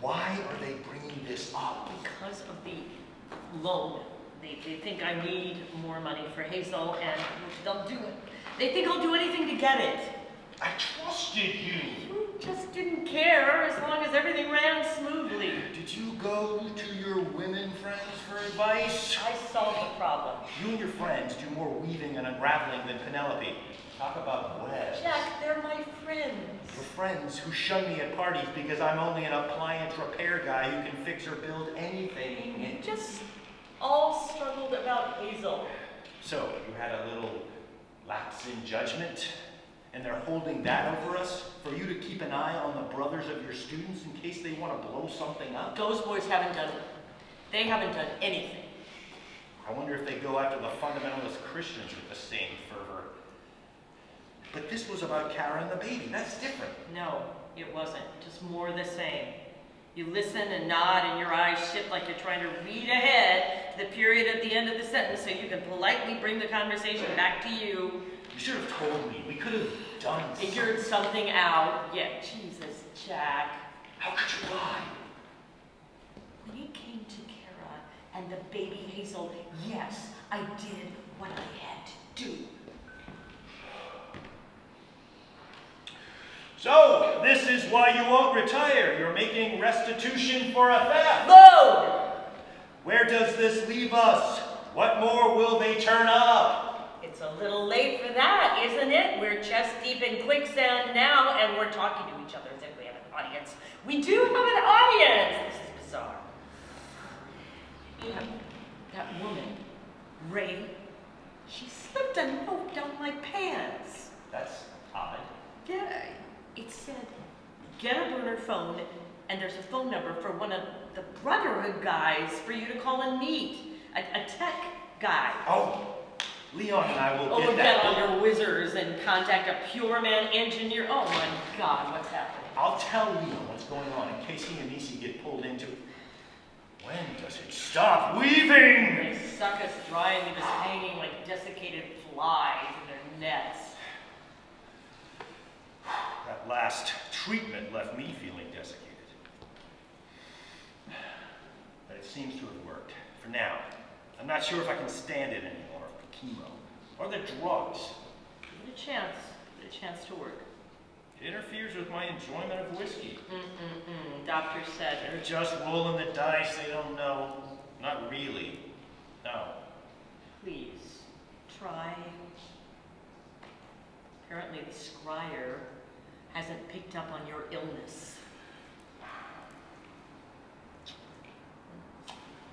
Why are they bringing this up? Because of the loan. They think I need more money for Hazel and they'll do it. They think I'll do anything to get it. I trusted you. You just didn't care as long as everything ran smoothly. Did you go to your women friends for advice? I solved the problem. You and your friends do more weaving and unraveling than Penelope. Talk about webs. Jack, they're my friends. Your friends who shun me at parties because I'm only an appliance repair guy who can fix or build anything. We just all struggled about Hazel. So, you had a little lapse in judgment, and they're holding that over us for you to keep an eye on the brothers of your students in case they want to blow something up? Those boys haven't done it. They haven't done anything. I wonder if they go after the fundamentalist Christians with the same fervor. But this was about Kara and the baby. That's different. No, it wasn't. Just more the same. You listen and nod and your eyes shift like you're trying to read ahead to the period at the end of the sentence so you can politely bring the conversation back to you. You should have told me. We could have done Figured something out. Yeah, Jesus, Jack. How could you lie? When it came to Kara and the baby Hazel, yes, I did what I had to do. So, this is why you won't retire. You're making restitution for a theft. Load! Where does this leave us? What more will they turn up? It's a little late for that, isn't it? We're chest deep in quicksand now, and we're talking to each other as if we have an audience. We do have an audience! This is bizarre. Yeah, that woman, Ray, she slipped a note down my pants. That's odd. Yeah, it said, get a burner phone, and there's a phone number for one of the Brotherhood guys for you to call and meet. A tech guy. Oh, Leon and I will Oh, get get that. on your whizzers and contact a pure man engineer. Oh my God, what's happening? I'll tell Leon what's going on in case he and Nisi get pulled into it. When does it stop weaving? They suck us dry and leave us hanging like desiccated flies in their nets. That last treatment left me feeling desiccated. But it seems to have worked. For now. I'm not sure if I can stand it anymore. The chemo. Or the drugs. Give it a chance. Give it a chance to work. It interferes with my enjoyment of whiskey. Doctor said. They're just rolling the dice. They don't know. Not really. No. Please, try. Apparently the Scryer hasn't picked up on your illness.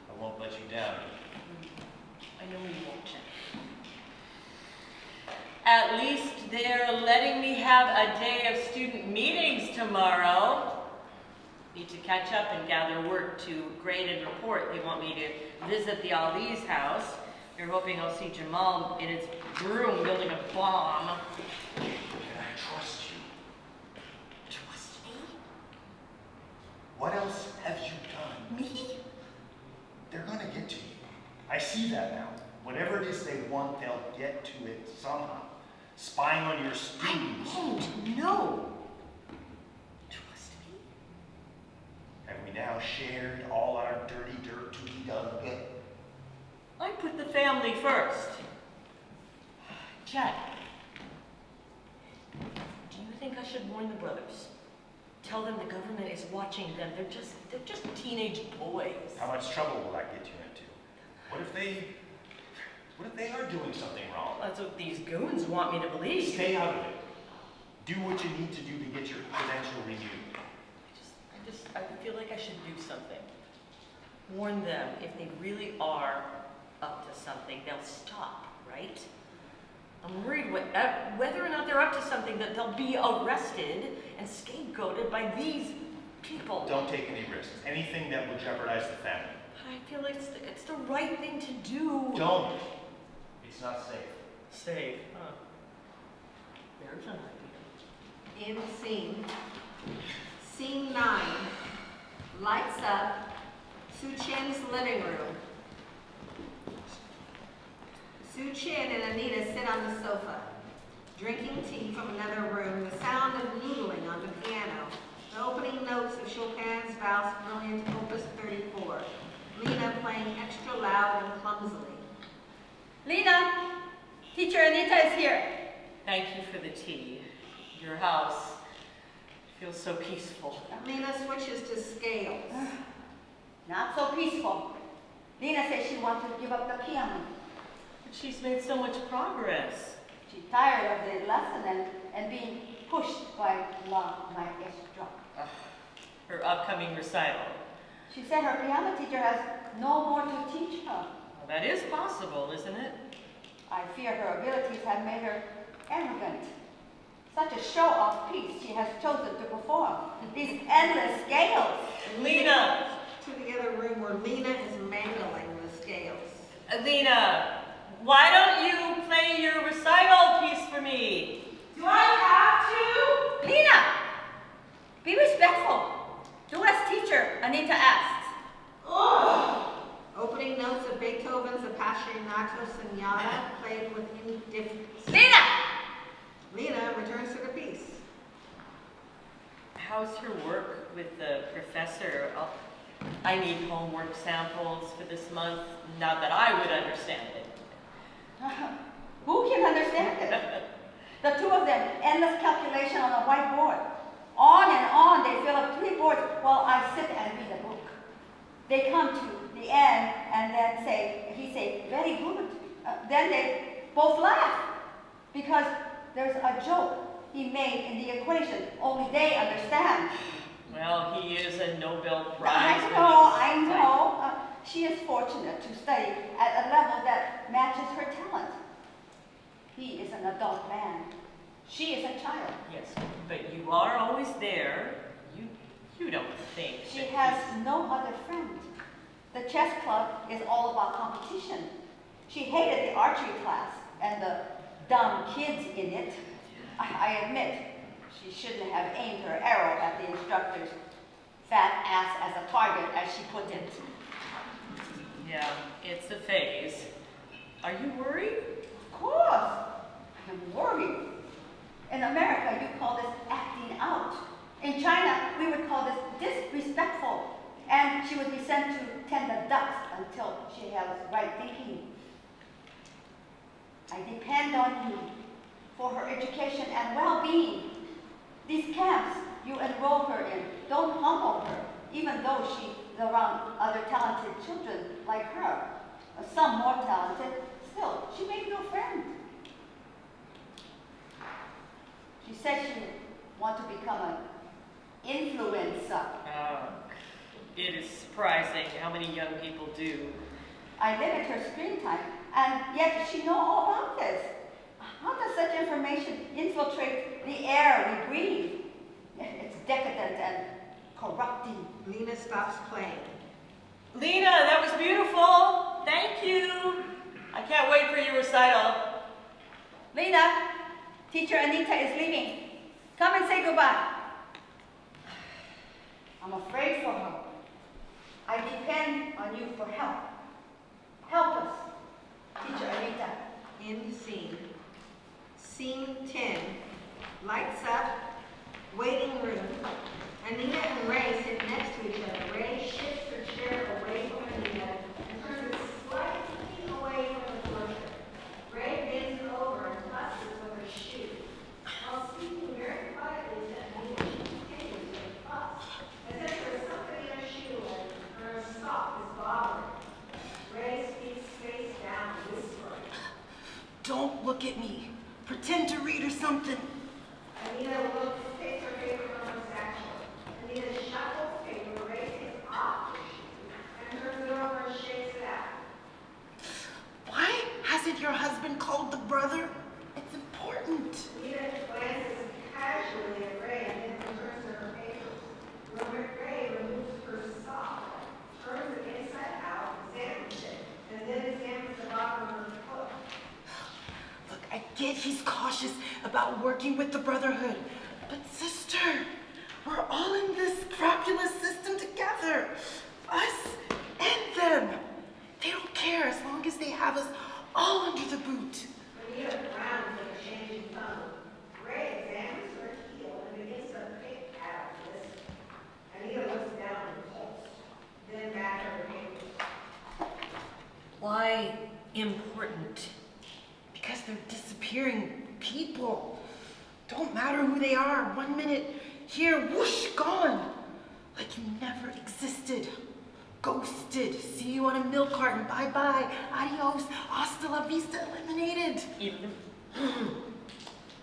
I won't let you down. I know you won't, Jack. At least they're letting me have a day of student meetings tomorrow. Need to catch up and gather work to grade and report. They want me to visit the Ali's house. They're hoping I'll see Jamal in his room building a bomb. Can I trust you? Trust me? What else have you done? Me? They're gonna get to you. I see that now. Whatever it is they want, they'll get to it somehow. Spying on your students. I won't, no. Trust me? Have we now shared all our dirty dirt to be done with? I put the family first. Chad, do you think I should warn the brothers? Tell them the government is watching them. They're just teenage boys. How much trouble will that get you into? What if they are doing something wrong? That's what these goons want me to believe. Stay out of it. Do what you need to do to get your credential renewed. I feel like I should do something. Warn them if they really are up to something, they'll stop, right? I'm worried whether or not they're up to something that they'll be arrested and scapegoated by these people. Don't take any risks. Anything that will jeopardize the family. I feel like it's the right thing to do. Don't. It's not safe. Safe, huh? There's an idea. In scene. Scene 9. Lights up. Su Chin's living room. Su Chin and Anita sit on the sofa, drinking tea from another room, the sound of noodling on the piano, the opening notes of Chopin's Valse Brilliant Opus 34, Lena playing extra loud and clumsily. Lena, teacher Anita is here. Thank you for the tea. Your house feels so peaceful. Lena switches to scales. Not so peaceful. Lena says she wants to give up the piano. But she's made so much progress. She's tired of the lesson and being pushed by la maestra. Her upcoming recital. She said her piano teacher has no more to teach her. Well, that is possible, isn't it? I fear her abilities have made her arrogant. Such a show-off piece she has chosen to perform. These endless scales. Lena! To the other room where Lena is mangling the scales. Lena, why don't you play your recital piece for me? Do I have to? Lena! Be respectful. Do as teacher Anita asks. Ugh. Opening notes of Beethoven's Appassionato Sonata played with indifference. Lena! Lena returns to the piece. How's your work with the professor? I need homework samples for this month. Not that I would understand it. Who can understand it? The two of them, endless calculation on a whiteboard. On and on, they fill up 3 boards while I sit and read a book. They come to the end and then he say, very good. Then they both laugh because there's a joke he made in the equation. Only they understand. Well, he is a Nobel Prize. I know. She is fortunate to study at a level that matches her talent. He is an adult man. She is a child. Yes, but you are always there. You don't think. She that has no other friend. The chess club is all about competition. She hated the archery class and the dumb kids in it. I admit, she shouldn't have aimed her arrow at the instructor's fat ass as a target, as she put it. Yeah, it's a phase. Are you worried? Of course, I'm worried. In America, you call this acting out. In China, we would call this disrespectful. And she would be sent to tend the ducks until she has right thinking. I depend on you for her education and well-being. These camps you enroll her in don't humble her, even though she's around other talented children like her. Some more talented, still, she makes no friend. She said she wants to become an influencer. It is surprising how many young people do. I limit her screen time, and yet she knows all about this. How does such information infiltrate the air we breathe? It's decadent and corrupting. Lena stops playing. Lena, that was beautiful. Thank you. I can't wait for your recital. Lena, teacher Anita is leaving. Come and say goodbye. I'm afraid for her. I depend on you for help. Help us, teacher Anita. End scene. Scene 10. Lights up. Waiting room. Anita and Ray sit next to each other. Ray shifts her chair away from Anita and turns it slightly away from the portrait. Ray bends over and fusses with her shoe. While speaking very quietly to Anita, she continues to fuss, as if there was something in her shoe and her sock is bothering. Ray speaks face down, whispering. Don't look at me. Pretend to read or something. Anita looks, takes her paper from her satchel. Anita shuffles paper, Ray takes off her shoe, and turns it over and shakes it out. Why hasn't your husband called the brother? It's important. Anita glances casually at Ray and then returns to her papers. Ray removes her sock, turns it inside out, examines it, and then examines the bottom of her foot. Look, I get he's cautious about working with the Brotherhood, but sister, we're all in this crapulous system together. Us and them. They don't care as long as they have us all under the boot. Anita frowns at her changing tone. Ray examines her heel and begins to pick at her list. Anita looks down and pulls, then back at her papers. Why important? Because they're disappearing people. Don't matter who they are. 1 minute here, whoosh, gone. Like you never existed. Ghosted. See you on a milk carton. Bye-bye. Adios. Hasta la vista. Eliminated.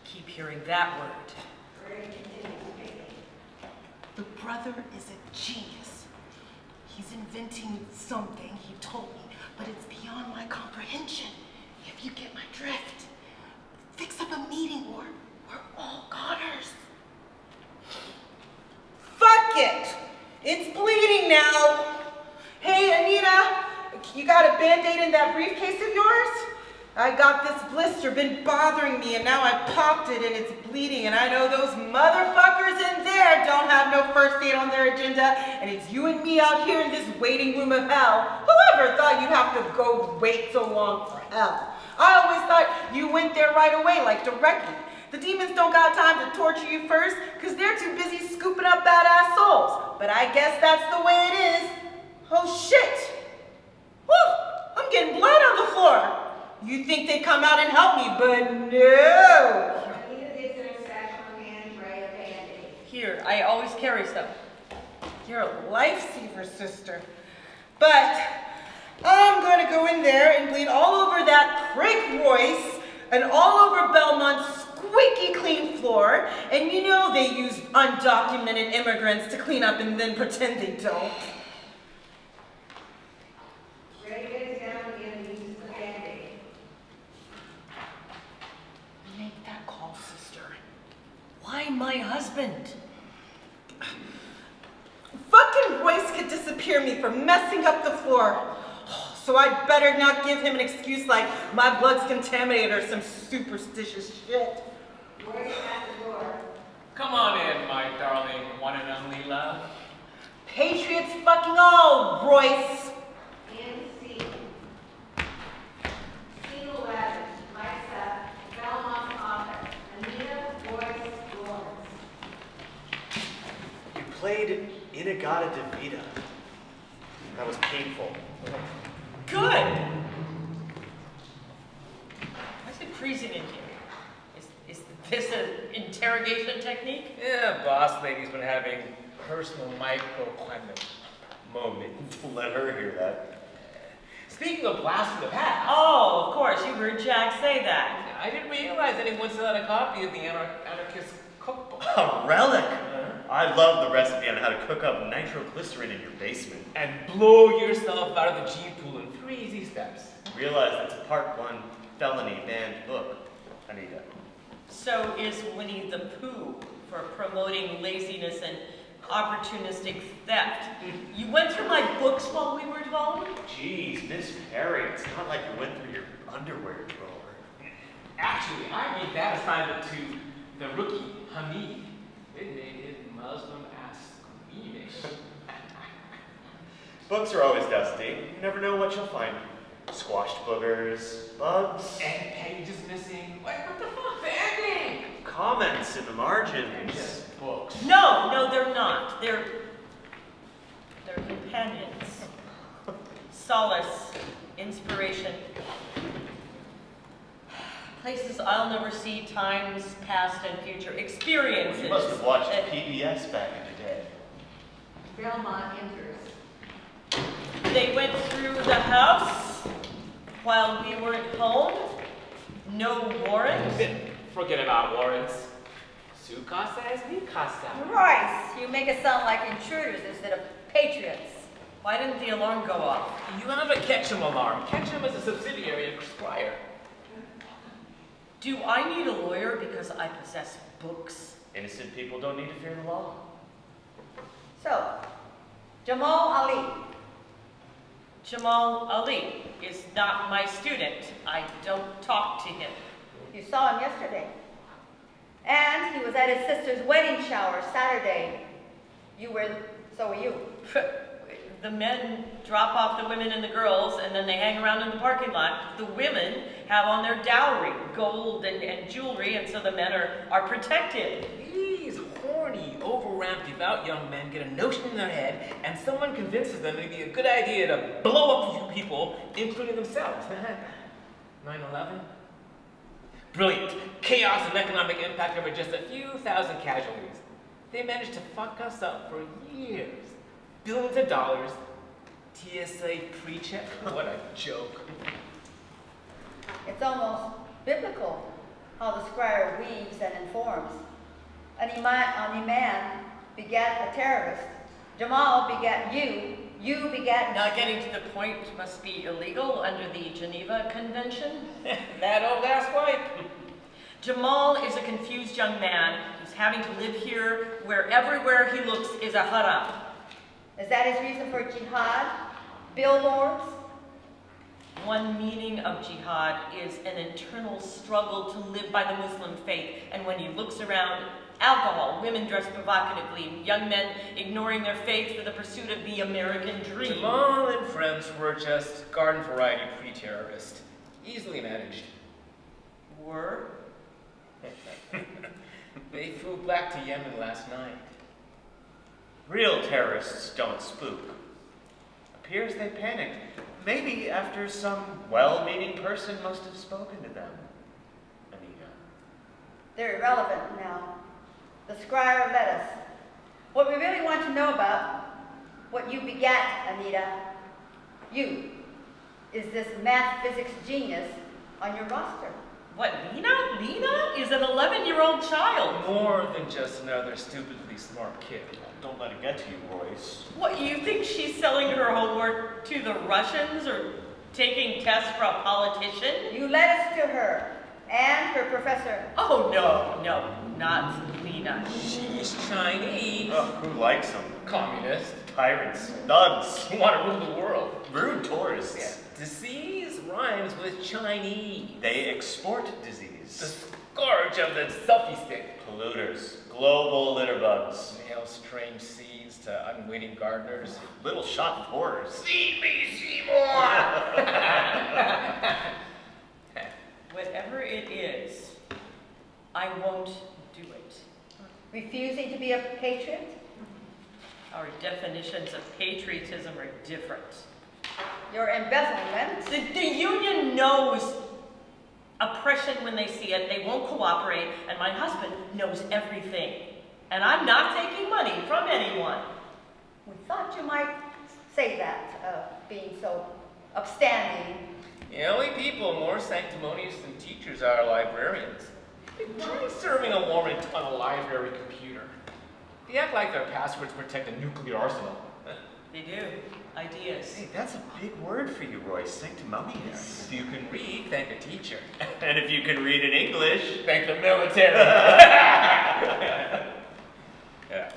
Keep hearing that word. Ray continues picking. The brother is a genius. He's inventing something, he told me, but it's beyond my comprehension. If you get my drift, fix up a meeting or we're all goners. Fuck it! It's bleeding now. Hey, Anita, you got a Band-Aid in that briefcase of yours? I got this blister, been bothering me, and now I popped it and it's bleeding, and I know those motherfuckers in there don't have no first aid on their agenda, and it's you and me out here in this waiting room of hell. Whoever thought you'd have to go wait so long for hell? I always thought you went there right away, like directly. The demons don't got time to torture you first, because they're too busy scooping up badass souls. But I guess that's the way it is. Oh shit! Whew! I'm getting blood on the floor. You think they'd come out and help me, but no! Anita digs in her satchel and hands Ray a Band-Aid. Here, I always carry some. You're a lifesaver, sister. But I'm going to go in there and bleed all over that prick Royce and all over Belmont's squeaky clean floor. And you know they use undocumented immigrants to clean up and then pretend they don't. Ray gets down again and uses the Band-Aid. Make that call, sister. Why my husband? Fucking Royce could disappear me for messing up the floor. So I better not give him an excuse like my blood's contaminated or some superstitious shit. Royce at the door. Come on in, my darling one and only love. Patriots fucking all, Royce. End scene. Scene 11. Lights up. Belmont's office. Anita, Royce, Lawrence. You played Inagata Devita. That was painful. Good. Why is it freezing in here? Is this an intense interrogation technique? Yeah, boss lady's been having personal microclimate moments. Let her hear that. Speaking of blast from the past, Oh, of course, you heard Jack say that. I didn't realize anyone still had a copy of the Anarchist Cookbook. A relic! I love the recipe on how to cook up nitroglycerin in your basement. And blow yourself out of the gene pool in 3 easy steps. Realize that's a Part 1 felony banned book, Anita. So is Winnie the Pooh for promoting laziness and opportunistic theft. You went through my books while we were gone? Jeez, Miss Perry, it's not like you went through your underwear drawer. Actually, I made that assignment to the rookie, Hamid. It made his Muslim ass squeamish. Books are always dusty. You never know what you'll find. Squashed boogers, bugs, And pages missing. Like, what the fuck? The ending! comments in the They're margins. just books. No, they're not. They're companions. Solace, inspiration. Places I'll never see, times past and future, experiences. You must have watched Uh, PBS back in the day. Belmont enters. They went through the house while we weren't home. No warrant. Forget about warrants. Su casa es mi casa. Royce, you make us sound like intruders instead of patriots. Why didn't the alarm go off? You have a Ketchum alarm. Ketchum is a subsidiary of Scryer. Do I need a lawyer because I possess books? Innocent people don't need to fear the law. So, Jamal Ali. Jamal Ali is not my student. I don't talk to him. You saw him yesterday. And he was at his sister's wedding shower Saturday. So were you. The men drop off the women and the girls, and then they hang around in the parking lot. The women have on their dowry, gold and jewelry, and so the men are protected. These horny, over-ramped, devout young men get a notion in their head, and someone convinces them it'd be a good idea to blow up a few people, including themselves. 9/11? Brilliant. Chaos and economic impact over just a few thousand casualties. They managed to fuck us up for years. Billions of dollars. TSA pre-check. What a joke. It's almost biblical how the Scryer weaves and informs. An imam begat a terrorist. Jamal begat you. You begat... Now, getting to the point must be illegal under the Geneva Convention. That old ass wipe. Jamal is a confused young man who's having to live here where everywhere he looks is a haram. Is that his reason for jihad? Billboards? One meaning of jihad is an internal struggle to live by the Muslim faith. And when he looks around, alcohol, women dressed provocatively, young men ignoring their faith for the pursuit of the American dream. Jamal and friends were just garden variety pre-terrorists. Easily managed. Were? They flew back to Yemen last night. Real terrorists don't spook. Appears they panicked. Maybe after some well-meaning person must have spoken to them. Anita. They're irrelevant now. The Scryer led us. What we really want to know about, what you begat, Anita, you, is this math physics genius on your roster. What, Lena? Lena is an 11-year-old child. More than just another stupidly smart kid. Don't let it get to you, Royce. What, you think she's selling her homework to the Russians or taking tests for a politician? You led us to her and her professor. Oh, no, not Lena. She's Chinese. Who likes them? Communist. Tyrants, thugs, You want to rule the world. rude tourists. Disease rhymes with Chinese. They export The disease. scourge of the selfie stick. Polluters, global litter bugs, Mail strange seeds to unwitting gardeners. little shot horrors. Feed me, Seymour! Whatever it is, I won't do it. Refusing to be a patriot? Our definitions of patriotism are different. Your embezzlement? The union knows oppression when they see it, they won't cooperate, and my husband knows everything. And I'm not taking money from anyone. We thought you might say that, being so upstanding. The only people more sanctimonious than teachers are librarians. Try serving a warrant on a library computer. They act like their passwords protect a nuclear arsenal. They do. Ideas. Hey, that's a big word for you, Royce. Sanctimonious. If you can read, thank the teacher. And if you can read in English, Thank the military. Yeah.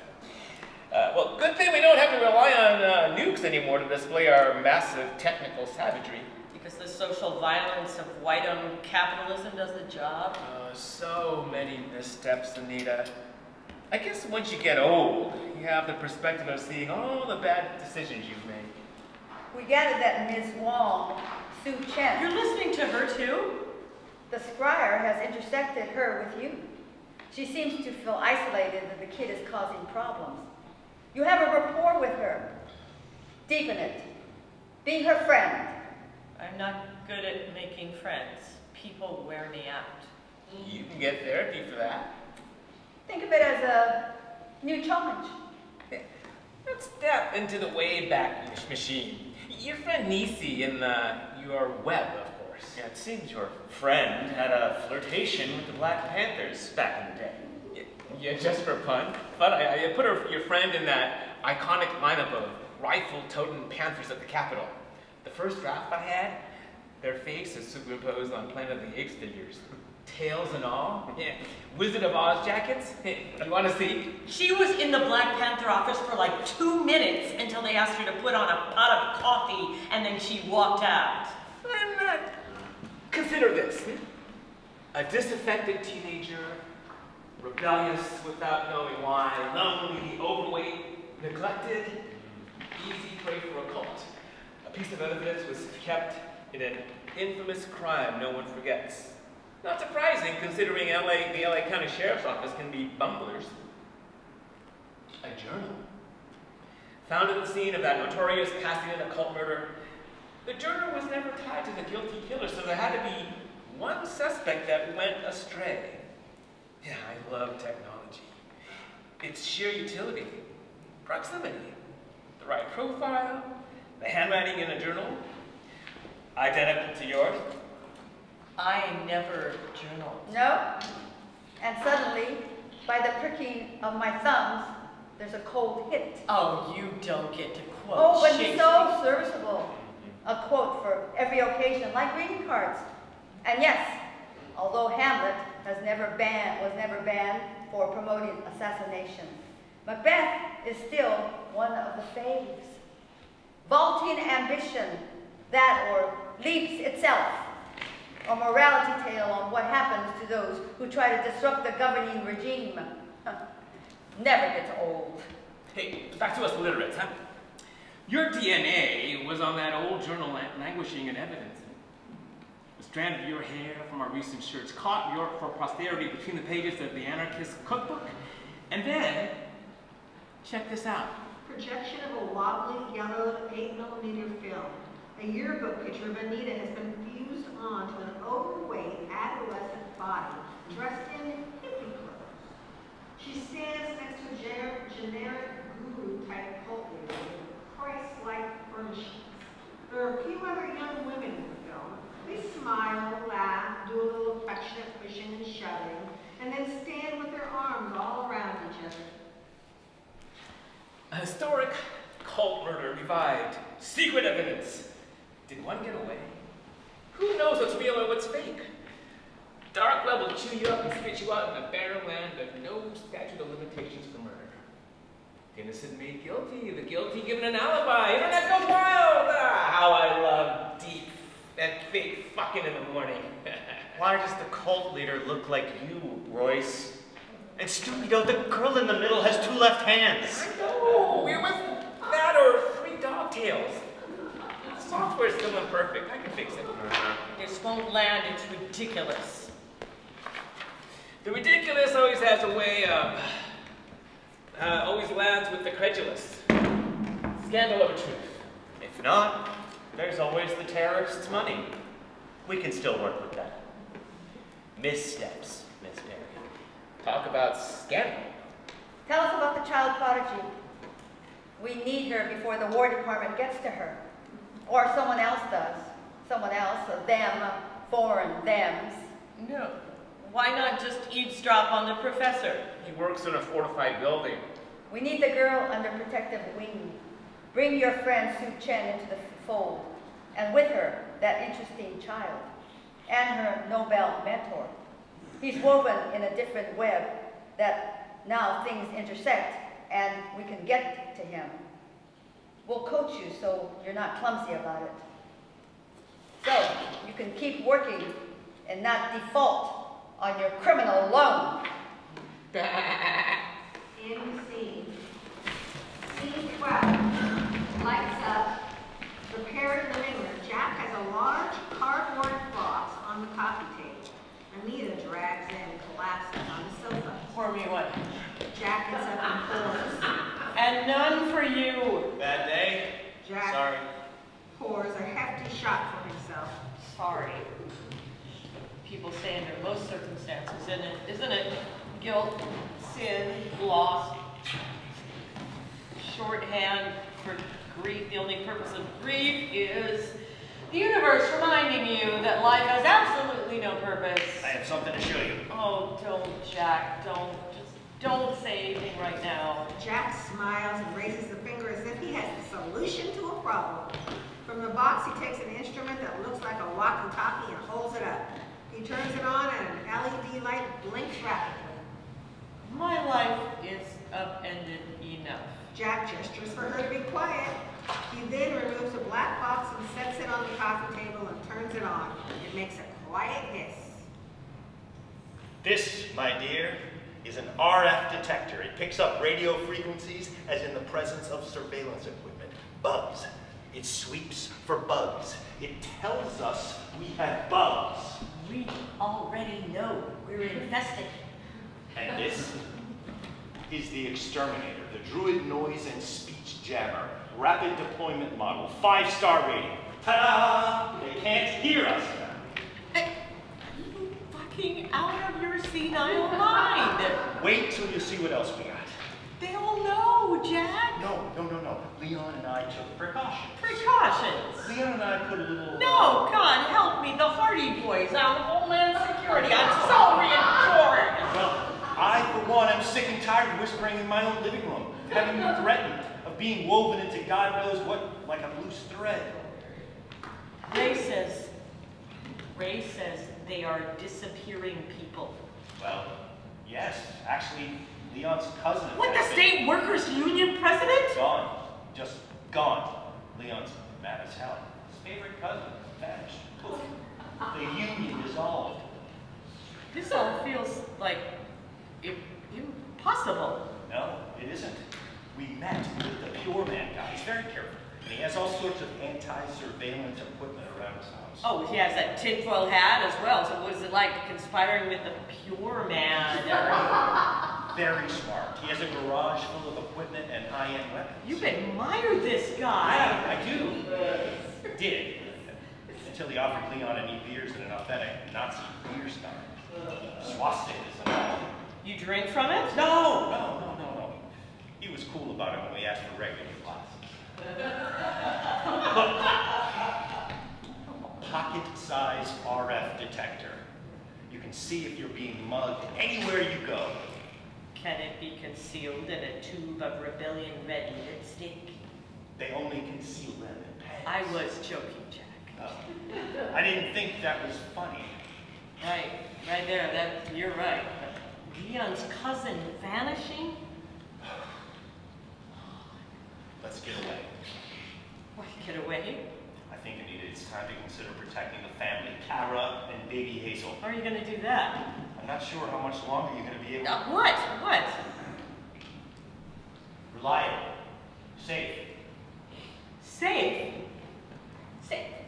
Well, good thing we don't have to rely on nukes anymore to display our massive technical savagery. Because the social violence of white-owned capitalism does the job. So many missteps, Anita. I guess once you get old, you have the perspective of seeing all the bad decisions you've made. We gathered that Ms. Wong, Sue Chen, You're listening to her too? the Scryer, has intersected her with you. She seems to feel isolated that the kid is causing problems. You have a rapport with her. Deepen it. Be her friend. I'm not good at making friends. People wear me out. You can get therapy for that. Think of it as a new challenge. Let's step into the Wayback Machine. Your friend Nisi in your web, of course. yeah, it seems your friend had a flirtation with the Black Panthers back in the day. Yeah, just for fun. But I put your friend in that iconic lineup of rifle-toting Panthers at the Capitol. The first draft I had, their faces superimposed on Planet of the Apes figures. Tails and all. Yeah. Wizard of Oz jackets. You want to see? She was in the Black Panther office for like 2 minutes until they asked her to put on a pot of coffee, and then she walked out. And consider this. A disaffected teenager, rebellious without knowing why, lonely, overweight, neglected, easy prey for a cult. A piece of evidence was kept in an infamous crime no one forgets. Not surprising, considering the LA County Sheriff's Office can be bumblers. A journal. Found at the scene of that notorious Pasadena occult murder. The journal was never tied to the guilty killer, so there had to be one suspect that went astray. Yeah, I love technology. Its sheer utility, proximity, the right profile, the handwriting in a journal, identical to yours. I never journaled. No? And suddenly, by the pricking of my thumbs, there's a cold hit. Oh, you don't get to quote Oh, but Shakespeare. so serviceable. A quote for every occasion, like greeting cards. And yes, although Hamlet was never banned for promoting assassination, Macbeth is still one of the faves. Vaulting ambition, that or leaps itself. A morality tale on what happens to those who try to disrupt the governing regime. Never gets old. Hey, back to us literates, huh? Your DNA was on that old journal languishing in evidence. The strand of your hair from our recent shirts caught for posterity between the pages of the anarchist cookbook. And then, check this out. Projection of a wobbly, yellowed 8mm film. A yearbook picture of Anita has been fused onto an overweight adolescent body dressed in hippie clothes. She stands next to a generic guru-type cult leader with Christ-like furnishings. There are a few other young women in the film. They smile, laugh, do a little affectionate pushing and shoving, and then stand with their arms all around each other. A historic cult murder revived. Secret evidence. Did one get away? Who knows what's real and what's fake? Dark web will chew you up and spit you out in a barren land of no statute of limitations for murder. The innocent made guilty, the guilty given an alibi. Internet goes wild! Ah, how I love deep and fake fucking in the morning. Why does the cult leader look like you, Royce? And stupido, the girl in the middle has 2 left hands. I know! It was that or 3 dog tails. The software's still imperfect. I can fix it. This won't land, it's ridiculous. The ridiculous always has a way of, always lands with the credulous. Scandal over truth. If not, there's always the terrorists' money. We can still work with that. missteps, Miss Mary. Talk about scandal. Tell us about the child prodigy. We need her before the War Department gets to her. Or someone else does. Someone else, them, foreign thems. No. Why not just eavesdrop on the professor? He works in a fortified building. We need the girl under protective wing. Bring your friend Sue Chen into the fold. And with her, that interesting child. And her Nobel mentor. He's woven in a different web that now things intersect and we can get to him. We'll coach you so you're not clumsy about it. So you can keep working and not default on your criminal loan. In scene. Scene 12. Lights up. Prepared living room. Jack has a large cardboard box on the coffee table. Anita drags in and collapses on the sofa. Pour me one. Jack gets up and pours. And none for you. Bad day? Jack Sorry. pours a hefty shot for himself. Sorry. People say under most circumstances, isn't it? Guilt, sin, loss, shorthand for grief. The only purpose of grief is the universe reminding you that life has absolutely no purpose. I have something to show you. Oh, don't, Jack. Don't. Just don't say anything right now. Jack smiles and raises the finger as if he has the solution to a problem. From the box, he takes an instrument that looks like a walkie-talkie and holds it up. He turns it on and an LED light blinks rapidly. My life is upended enough. Jack gestures for her to be quiet. He then removes a black box and sets it on the coffee table and turns it on. It makes a quiet hiss. This, my dear, is an RF detector. It picks up radio frequencies as in the presence of surveillance equipment. Bugs. It sweeps for bugs. It tells us we have bugs. We already know we're infested. And this is the exterminator, the Druid noise and speech jammer, rapid deployment model, 5-star rating. Ta-da! They can't hear us now. Are you fucking out of your senile mind? Wait till you see what else we got. They'll know, Jack. No. Leon and I took precautions. Precautions. Leon and I put a little... No, God, help me. The Hardy Boys on Homeland Security. I'm so reassured. Well, I, for one, am sick and tired of whispering in my own living room, having been threatened, of being woven into God knows what, like a loose thread. Ray says they are disappearing people. Well, yes, actually, Leon's cousin... What, the State Workers Union president? Gone. Just gone. Leon's mad as hell. His favorite cousin vanished. Poof. The union dissolved. This all feels like impossible. No, it isn't. We met with the Pure Man guy. He's very careful. And he has all sorts of anti-surveillance equipment around his house. Oh, he has that tinfoil hat as well. So was it like conspiring with the Pure Man? Very smart. He has a garage full of equipment and high-end weapons. You admire this guy. Yeah, I do. Did. Until he offered Leon a neat beers and an authentic Nazi beer stein. Swastikas and all. You drink from it? No. He was cool about it when we asked for regular glasses. Look. Pocket-size RF detector. You can see if you're being mugged anywhere you go. Can it be concealed in a tube of rebellion red lipstick? They only conceal them in pens. I was joking, Jack. Oh. I didn't think that was funny. Right there, you're right. But Leon's cousin vanishing? Let's get away. Why get away? I think, Anita, it's time to consider protecting the family, Kara and baby Hazel. How are you going to do that? I'm not sure how much longer you're going to be able to... What? Reliable. Safe. Safe?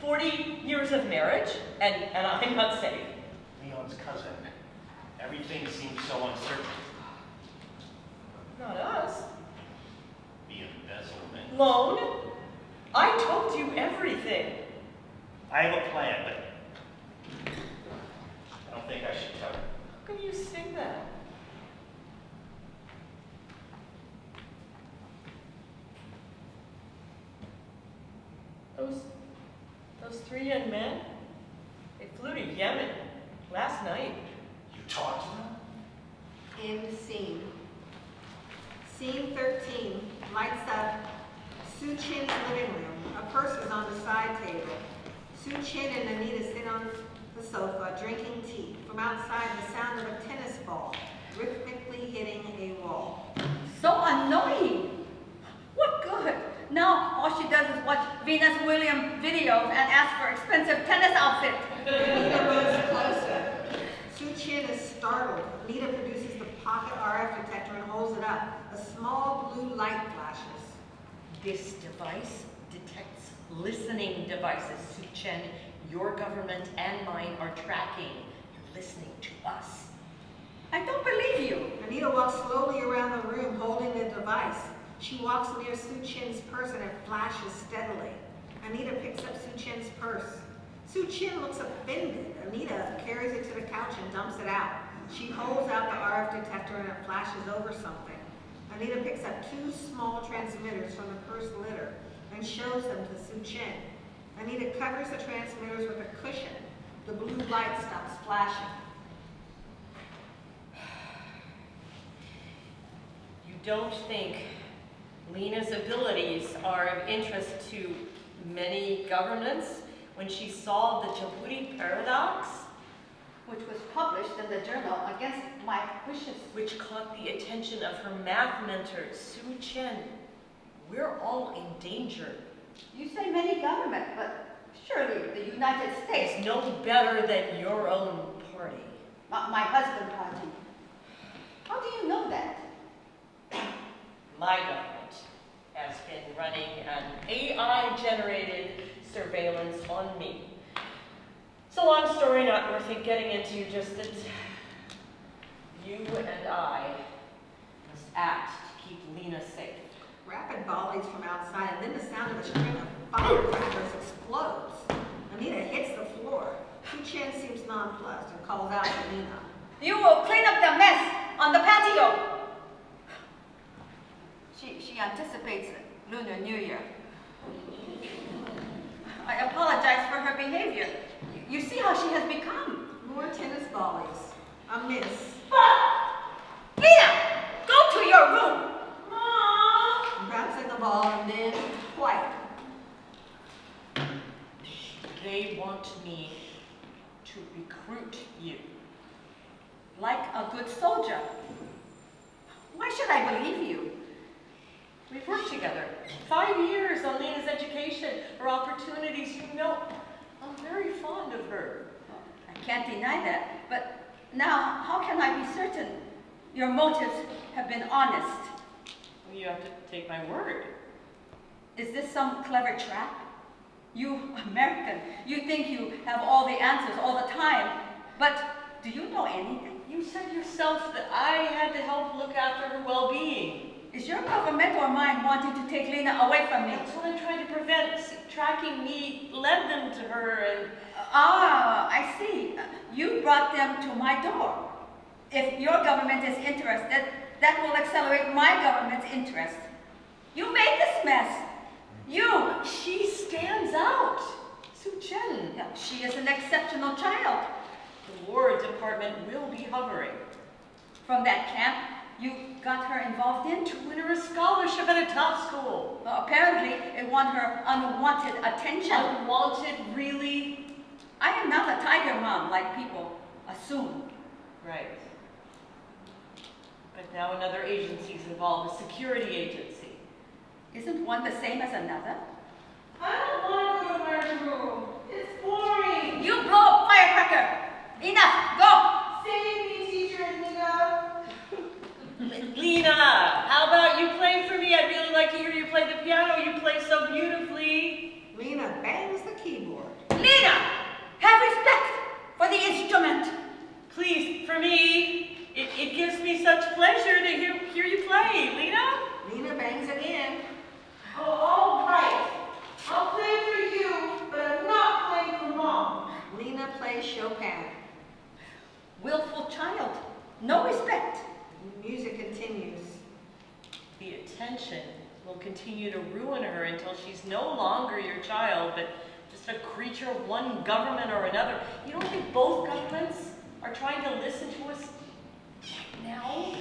40 years of marriage, and I'm not safe. Leon's cousin. Everything seems so uncertain. Not us. The embezzlement. Loan? I told you everything. I have a plan, but I don't think I should tell Those 3 young men, they flew to Yemen last night. You talked to them? End scene. Scene 13 lights up Sue Chin's living room. A purse is on the side table. Sue Chin and Anita sit on the sofa drinking tea. From outside, the sound of a tennis ball rhythmically hitting a wall. So annoying. What good? Now all she does is watch Venus Williams videos and ask for expensive tennis outfit. Anita moves closer. Sue Chin is startled. Anita produces the pocket RF detector and holds it up. A small blue light flashes. This device detects listening devices. Sue Chen, your government and mine are tracking and listening to us. I don't believe you. Anita walks slowly around the room holding the device. She walks near Sue Chin's purse and it flashes steadily. Anita picks up Sue Chin's purse. Sue Chin looks offended. Anita carries it to the couch and dumps it out. She holds out the RF detector and it flashes over something. Anita picks up 2 small transmitters from the purse litter and shows them to Sue Chin. Anita covers the transmitters with a cushion. The blue light stops flashing. You don't think Lena's abilities are of interest to many governments when she solved the Djibouti paradox? Which was published in the journal against my wishes. Which caught the attention of her math mentor, Sue Chen. We're all in danger. You say many government, but surely the United States. It's no better than your own party. My husband's party. How do you know that? My government has been running an AI-generated surveillance on me. It's a long story, not worth it getting into, just that you and I must act to keep Lena safe. Rapid volleys from outside, and then the sound of a string of firecrackers explodes. Anita hits the floor. Sue Chen seems nonplussed and calls out to Lena. You will clean up the mess on the patio. She anticipates Lunar New Year. I apologize for her behavior. You see how she has become. More tennis volleys. A miss. Lena, go to your room. Bounces the ball and then quiet. They want me to recruit you. Like a good soldier. Why should I believe you? We've worked together 5 years on Lena's education, her opportunities. You know, I'm very fond of her. I can't deny that, but now how can I be certain your motives have been honest? You have to take my word. Is this some clever trap? You American, you think you have all the answers all the time, but do you know anything? You said yourself that I had to help look after her well-being. Is your government or mine wanting to take Lena away from me? That's what I'm trying to prevent. Tracking me led them to her and... I see. You brought them to my door. If your government is interested, that will accelerate my government's interest. You made this mess. You. She stands out. Sue Chen. Yeah, she is an exceptional child. The War Department will be hovering. From that camp, you got her involved in? To win her a scholarship at a top school. Well, apparently, it won her unwanted attention. Unwanted, really? I am not a tiger mom like people assume. Right. But now another agency's involved, a security agency. Isn't one the same as another? I don't want to go to my room. It's boring. You blow a firecracker! Enough! Go! Save me, teacher Anita. Lena, how about you play for me? I'd really like to hear you play the piano. You play so beautifully. Lena bangs the keyboard. Lena! Have respect for the instrument! Please, for me, it gives me such pleasure to hear you play. Lena? Lena bangs again. Oh, all right. I'll play for you, but I'm not playing for Mom. Lena plays Chopin. Willful child. No respect. Music continues. The attention will continue to ruin her until she's no longer your child, but just just a creature of one government or another. You don't think both governments are trying to listen to us now?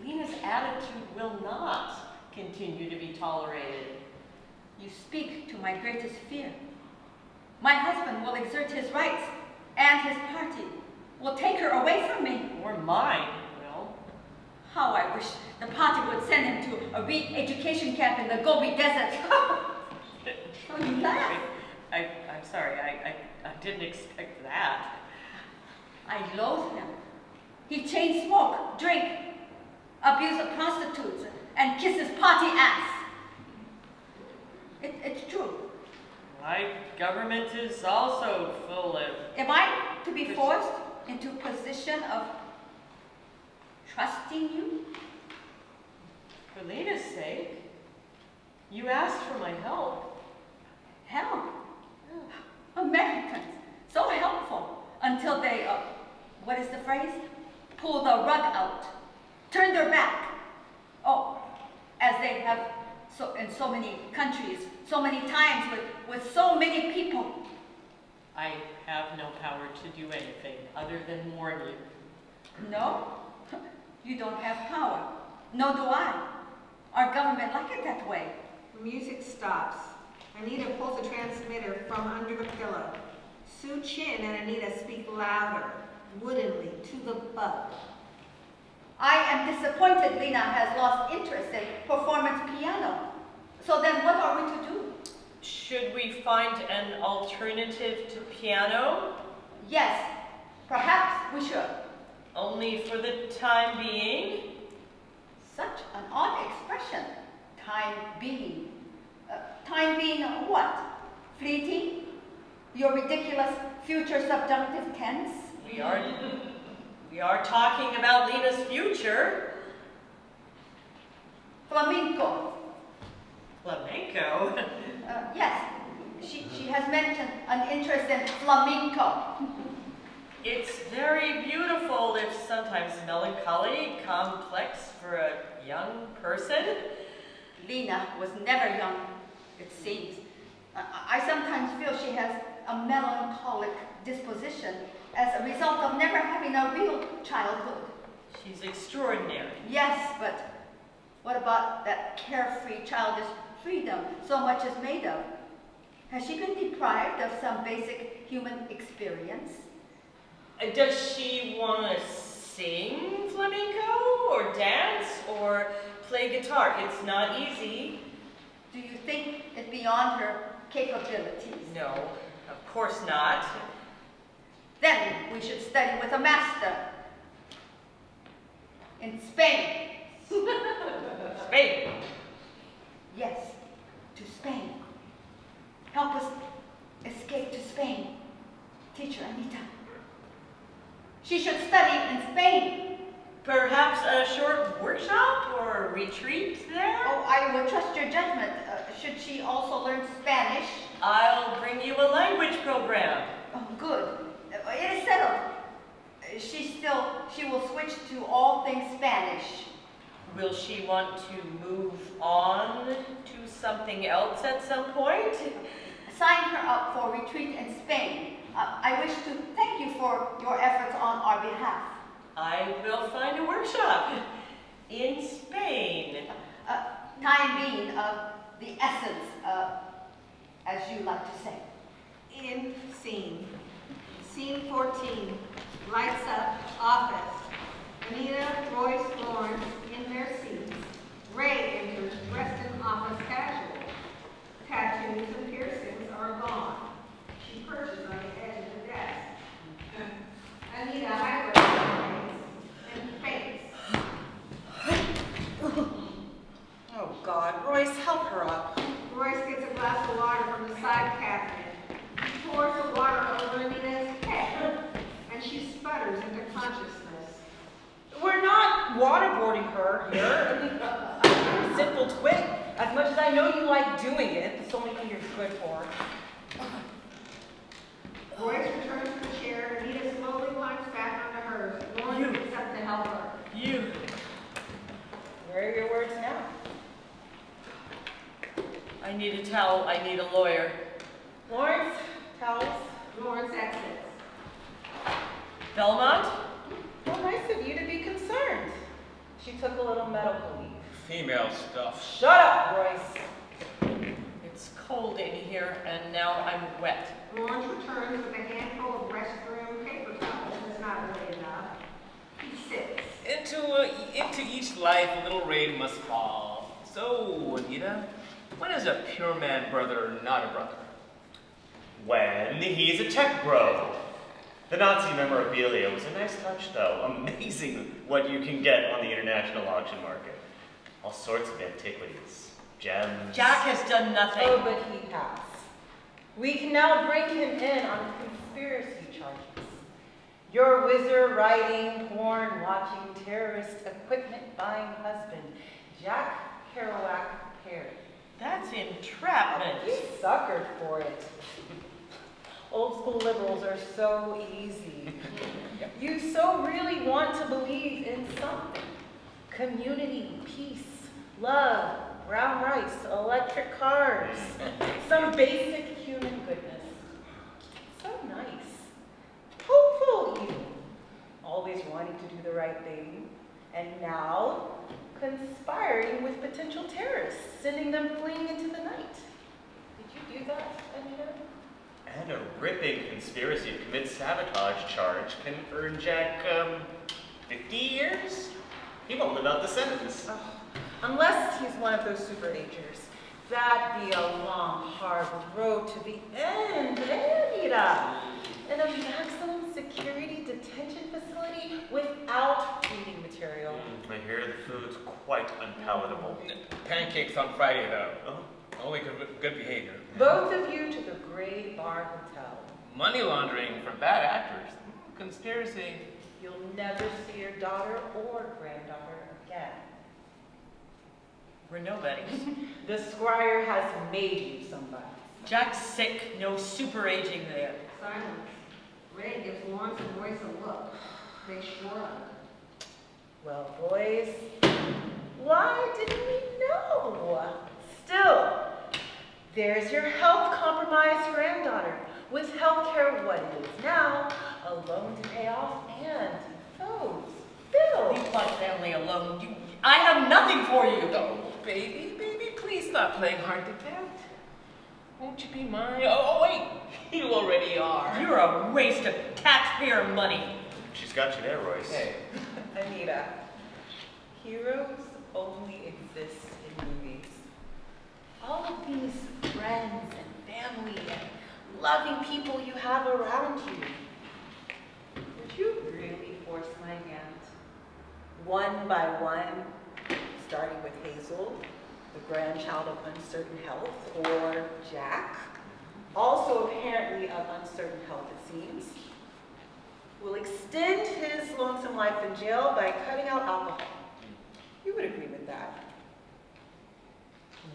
Lena's attitude will not continue to be tolerated. You speak to my greatest fear. My husband will exert his rights, and his party will take her away from me. Or mine will. How I wish the party would send him to a re-education camp in the Gobi Desert. Oh, you laugh. I'm sorry, I didn't expect that. I loathe him. He chain smoke, drink, abuse of prostitutes, and kisses party ass. It's true. My government is also full of... Am I to be forced into a position of trusting you? For Lena's sake, you asked for my help. Help? Americans, so helpful until they, what is the phrase? Pull the rug out, turn their back. Oh, as they have in so many countries, so many times with so many people. I have no power to do anything other than warn you. No, you don't have power. No do I. Our government like it that way. Music stops. Anita pulls a transmitter from under the pillow. Sue Chin and Anita speak louder, woodenly, to the bug. I am disappointed Lena has lost interest in performance piano. So then what are we to do? Should we find an alternative to piano? Yes, perhaps we should. Only for the time being? Such an odd expression. Time being. Time being what? Fleeting? Your ridiculous future subjunctive tense? We are talking about Lena's future. Flamenco. Flamenco? Yes, she has mentioned an interest in flamenco. It's very beautiful, if sometimes melancholy, complex for a young person. Lena was never young, it seems. I sometimes feel she has a melancholic disposition as a result of never having a real childhood. She's extraordinary. Yes, but what about that carefree, childish freedom so much is made of? Has she been deprived of some basic human experience? Does she want to sing flamenco, or dance, or play guitar? It's not easy. Do you think it beyond her capabilities? No, of course not. Then we should study with a master. In Spain. Spain. Yes, to Spain. Help us escape to Spain. Teacher Anita. She should study in Spain. Perhaps a short workshop or retreat there? Oh, I will trust your judgment. Should she also learn Spanish? I'll bring you a language program. Oh, good. It is settled. She will switch to all things Spanish. Will she want to move on to something else at some point? Sign her up for retreat in Spain. I wish to thank you for your efforts on our behalf. I will find a workshop in Spain. Time being the essence, as you like to say. In scene. Scene 14. Lights up. Office. Anita, Royce, Lawrence in their seats. Ray enters, dressed in office casual. Tattoos and piercings are gone. She perches on the edge of the desk. Anita highlights her face and faints. Oh God, Royce, help her up. Royce gets a glass of water from the side cabinet. He pours the water over Anita's head, and she sputters into consciousness. We're not waterboarding her here. I mean, simple twit. As much as I know you like doing it, it's the only thing you're good for. Royce returns to the chair, and Anita slowly climbs back onto hers. Lawrence gets up to help her. You. Where are your words now? I need a towel. I need a lawyer. Lawrence, towels. Lawrence exits. Belmont? How nice of you to be concerned. She took a little medical leave. Female stuff. Shut up, Royce. It's cold in here, and now I'm wet. Lawrence returns with a handful of restroom paper towels. It's not really enough. He sits. Into each life a little rain must fall. So, Anita, when is a pure man brother not a brother? When he's a tech bro. The Nazi memorabilia was a nice touch, though. Amazing what you can get on the international auction market. All sorts of antiquities, gems. Jack has done nothing. Oh, but he has. We can now bring him in on conspiracy charges. Your wizard-riding, porn-watching, terrorist equipment-buying husband, Jack Kerouac Perry. That's entrapment. You suckered for it. Old school liberals are so easy. You so really want to believe in something. Community, peace, love, brown rice, electric cars, some basic human goodness. So nice. Hopeful even. Always wanting to do the right thing. And now, conspiring with potential terrorists, sending them fleeing into the night. Did you do that, Anita? And a ripping conspiracy to commit sabotage charge can earn Jack, 50 years? He won't live out the sentence. Oh, unless he's one of those super agers. That'd be a long, hard road to the end, Anita. In a maximum security detention facility without reading material. I hear the food's quite unpalatable. Pancakes on Friday, though. Oh. Only good behavior. Both of you to the Gray Bar Hotel. Money laundering from bad actors. Conspiracy. You'll never see your daughter or granddaughter again. We're nobodies. The Scryer has made you somebody. Jack's sick, no super aging there. Silence. Ray gives Lawrence and Royce a look. They shore up. Well, boys, why didn't we know? Still, there's your health-compromised granddaughter with health care what it is now, a loan to pay off, and those bills. Leave my family alone. I have nothing for you. Oh, baby, please stop playing hard to get. Won't you be mine? Oh, wait, you already are. You're a waste of taxpayer money. She's got you there, Royce. Hey, Anita, heroes only exist in movies. All of these friends and family and loving people you have around you. Would you really force my hand? One by one, starting with Hazel, the grandchild of uncertain health, or Jack, also apparently of uncertain health it seems, will extend his lonesome life in jail by cutting out alcohol. You would agree with that.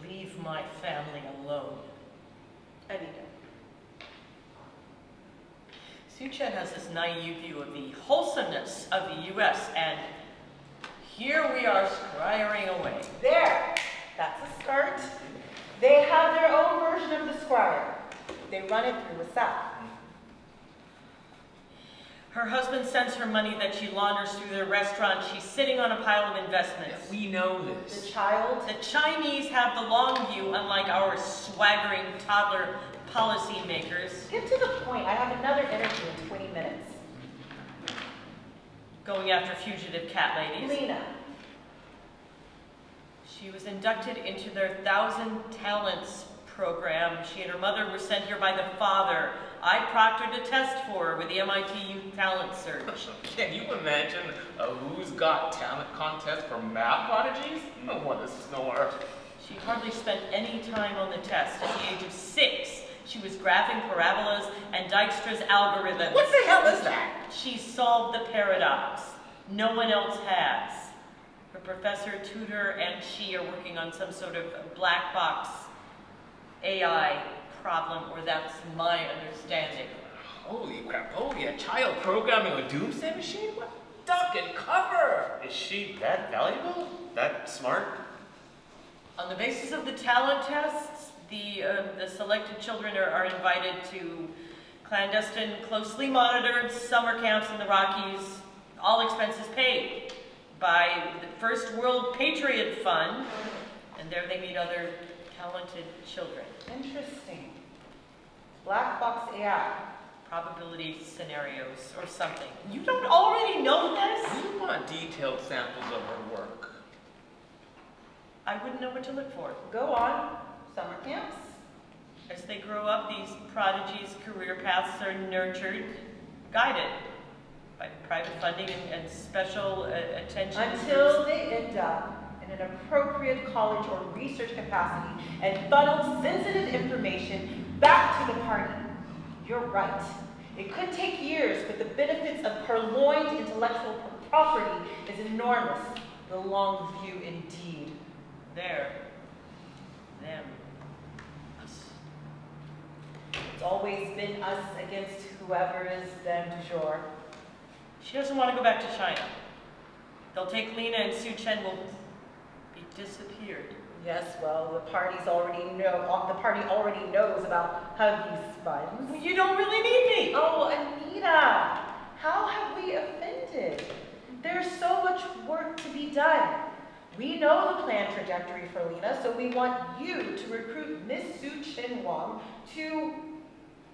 Leave my family alone. Anita. Suchet has this naive view of the wholesomeness of the U.S., and here we are scryering away. There, that's a skirt. They have their own version of the Scryer. They run it through a South. Her husband sends her money that she launders through their restaurant. She's sitting on a pile of investments. we know The this. child, The Chinese have the long view, unlike our swaggering toddler policymakers. get to the point. I have another interview in 20 minutes. Going after fugitive cat ladies. Lena, She was inducted into their 1,000 Talents program. She and her mother were sent here by the father. I proctored a test for her with the MIT Youth Talent Search. Can you imagine a Who's Got Talent contest for math prodigies? No one to snore. She hardly spent any time on the test. At the age of 6, she was graphing parabolas and Dijkstra's algorithms. What the hell is that? She solved the paradox. No one else has. Her professor, tutor, and she are working on some sort of black box AI problem, or that's my understanding. Holy crap, a child programming a doomsday machine? What? Duck and cover! Is she that valuable? That smart? On the basis of the talent tests, the selected children are invited to clandestine, closely monitored summer camps in the Rockies, all expenses paid by the First World Patriot Fund, and there they meet other talented children. Interesting. Black box AI. Probability scenarios or something. You don't already know this? We want detailed samples of her work. I wouldn't know what to look for. Go on. Summer camps. As they grow up, these prodigies' career paths are nurtured, guided by private funding and special attention. Until they end up in an appropriate college or research capacity and funnel sensitive information back to the party. You're right. It could take years, but the benefits of purloined intellectual property is enormous. The long view indeed. There. Them. Us. It's always been us against whoever is them du jour. She doesn't want to go back to China. They'll take Lena and Su Chen will be disappeared. Yes, well, the party already knows about Huggy's funds. Well, you don't really need me. Oh, Anita, how have we offended? There's so much work to be done. We know the planned trajectory for Lena, so we want you to recruit Miss Su Chen Wang to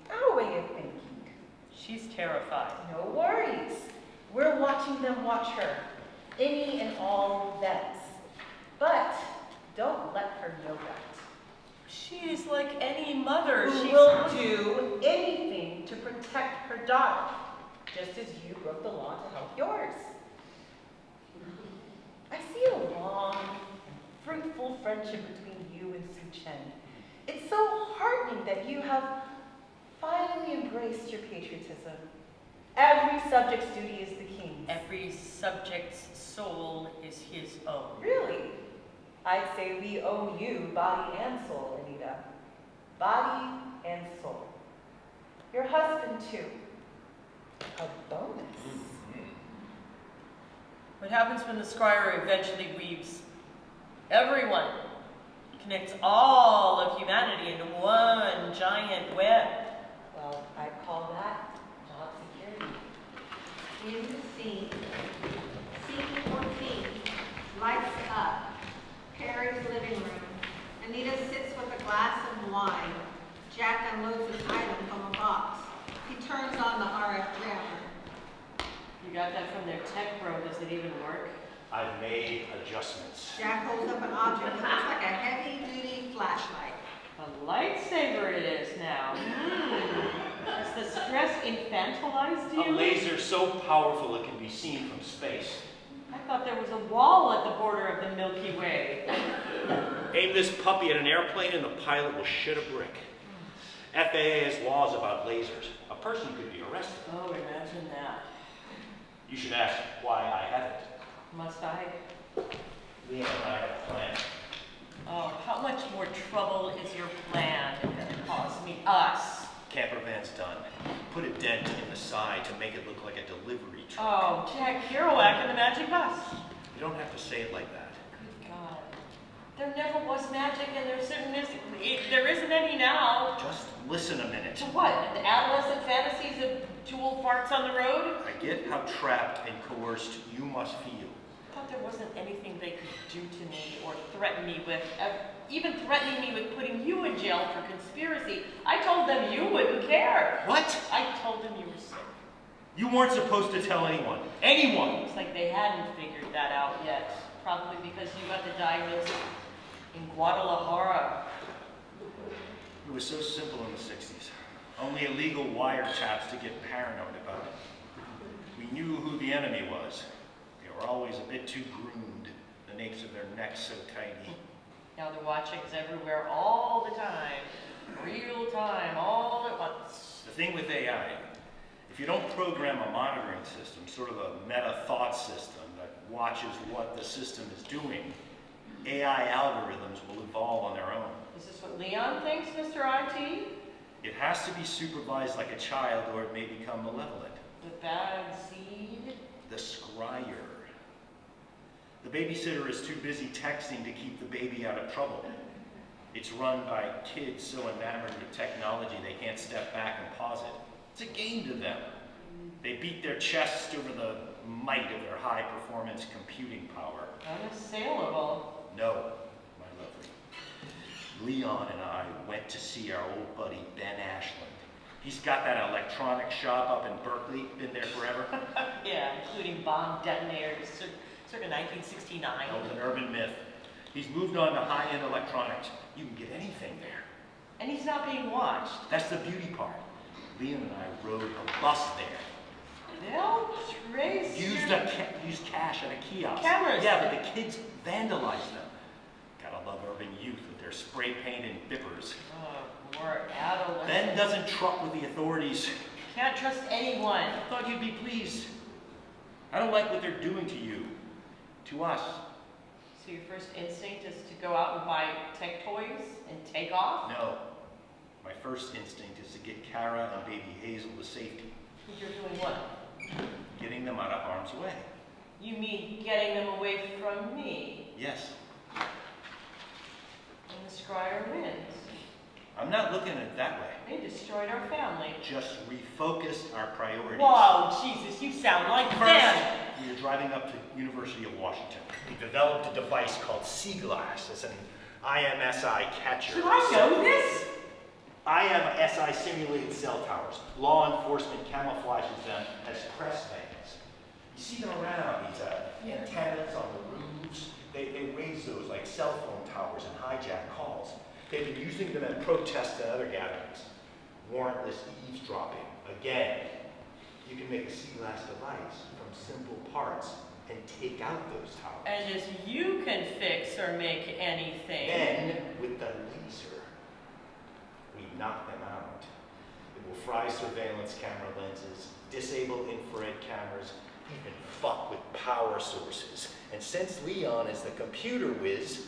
our way of thinking. She's terrified. No worries. We're watching them watch her. Any and all events. But don't let her know that. She's like any mother. Who She will do anything to protect her daughter, just as you broke the law to help yours. I see a long and fruitful friendship between you and Su Chen. It's so heartening that you have finally embraced your patriotism. Every subject's duty is the king's. Every subject's soul is his own. Really? I'd say we own you body and soul, Anita. Body and soul. Your husband, too. A bonus. What happens when the Scryer eventually weaves everyone, connects all of humanity into one giant web? Well, I call that job security. In the scene 14, lights up. Carrie's living room. Anita sits with a glass of wine. Jack unloads an item from a box. He turns on the RF jammer. You got that from their tech bro. Does it even work? I've made adjustments. Jack holds up an object that looks like a heavy-duty flashlight. A lightsaber it is now. Has the stress infantilized A you? laser so powerful it can be seen from space. I thought there was a wall at the border of the Milky Way. Aim this puppy at an airplane and the pilot will shit a brick. FAA has laws about lasers. A person could be arrested. Oh, imagine that. You should ask why I haven't. Must I? Lena and I have a plan. Oh, how much more trouble is your plan going to cause me? Us. Camper van's done. Put a dent in the side to make it look like a delivery truck. Oh, Jack Kerouac and the Magic Bus. You don't have to say it like that. Good God. There never was magic and there isn't any now. Just listen a minute. To what? The adolescent fantasies of jewel farts on the road? I get how trapped and coerced you must feel. I thought there wasn't anything they could do to me or threaten me with, even threatening me with putting you in jail for conspiracy. I told them you wouldn't care. What? I told them you were sick. You weren't supposed to tell anyone. Anyone! Looks like they hadn't figured that out yet. Probably because you got the diagnosis in Guadalajara. It was so simple in the 60s. Only illegal wiretaps to get paranoid about it. We knew who the enemy was. They were always a bit too groomed, the napes of their necks so tiny. Now they're watching us everywhere all the time. Real time, all at once. The thing with AI, if you don't program a monitoring system, sort of a meta-thought system that watches what the system is doing, AI algorithms will evolve on their own. Is this what Leon thinks, Mr. IT? It has to be supervised like a child or it may become malevolent. The bad seed? The Scryer. The babysitter is too busy texting to keep the baby out of trouble. It's run by kids so enamored with technology they can't step back and pause it. It's a game to them. They beat their chests over the might of their high-performance computing power. Unassailable. No, my lovely. Leon and I went to see our old buddy Ben Ashland. He's got that electronic shop up in Berkeley, been there forever. Yeah, including bomb detonators, circa 1969. That was an urban myth. He's moved on to high-end electronics. You can get anything there. And he's not being watched. That's the beauty part. Leon and I rode a bus there. They'll trace Used cash at a kiosk. Cameras. Yeah, but the kids vandalized them. Gotta love urban youth with their spray paint and bippers. Oh, more adolescents. Ben doesn't truck with the authorities. Can't trust anyone. I thought you'd be pleased. I don't like what they're doing to you. To us. So your first instinct is to go out and buy tech toys and take off? No. My first instinct is to get Kara and baby Hazel to safety. You're doing what? Getting them out of harm's way. You mean getting them away from me? Yes. And the Scryer wins. I'm not looking at it that way. They destroyed our family. Just refocus our priorities. Whoa, Jesus, you sound like them. We were driving up to University of Washington. We developed a device called Sea Glass. It's an IMSI catcher. Should I know this? IMSI simulated cell towers. Law enforcement camouflages them as press vans. You see them around, these antennas on the roofs. They raise those like cell phone towers and hijack calls. They've been using them in protests and other gatherings. Warrantless eavesdropping. Again, you can make a sea glass device from simple parts and take out those towers. And just you can fix or make anything. Then, with the laser, we knock them out. It will fry surveillance camera lenses, disable infrared cameras, even fuck with power sources. And since Leon is the computer whiz,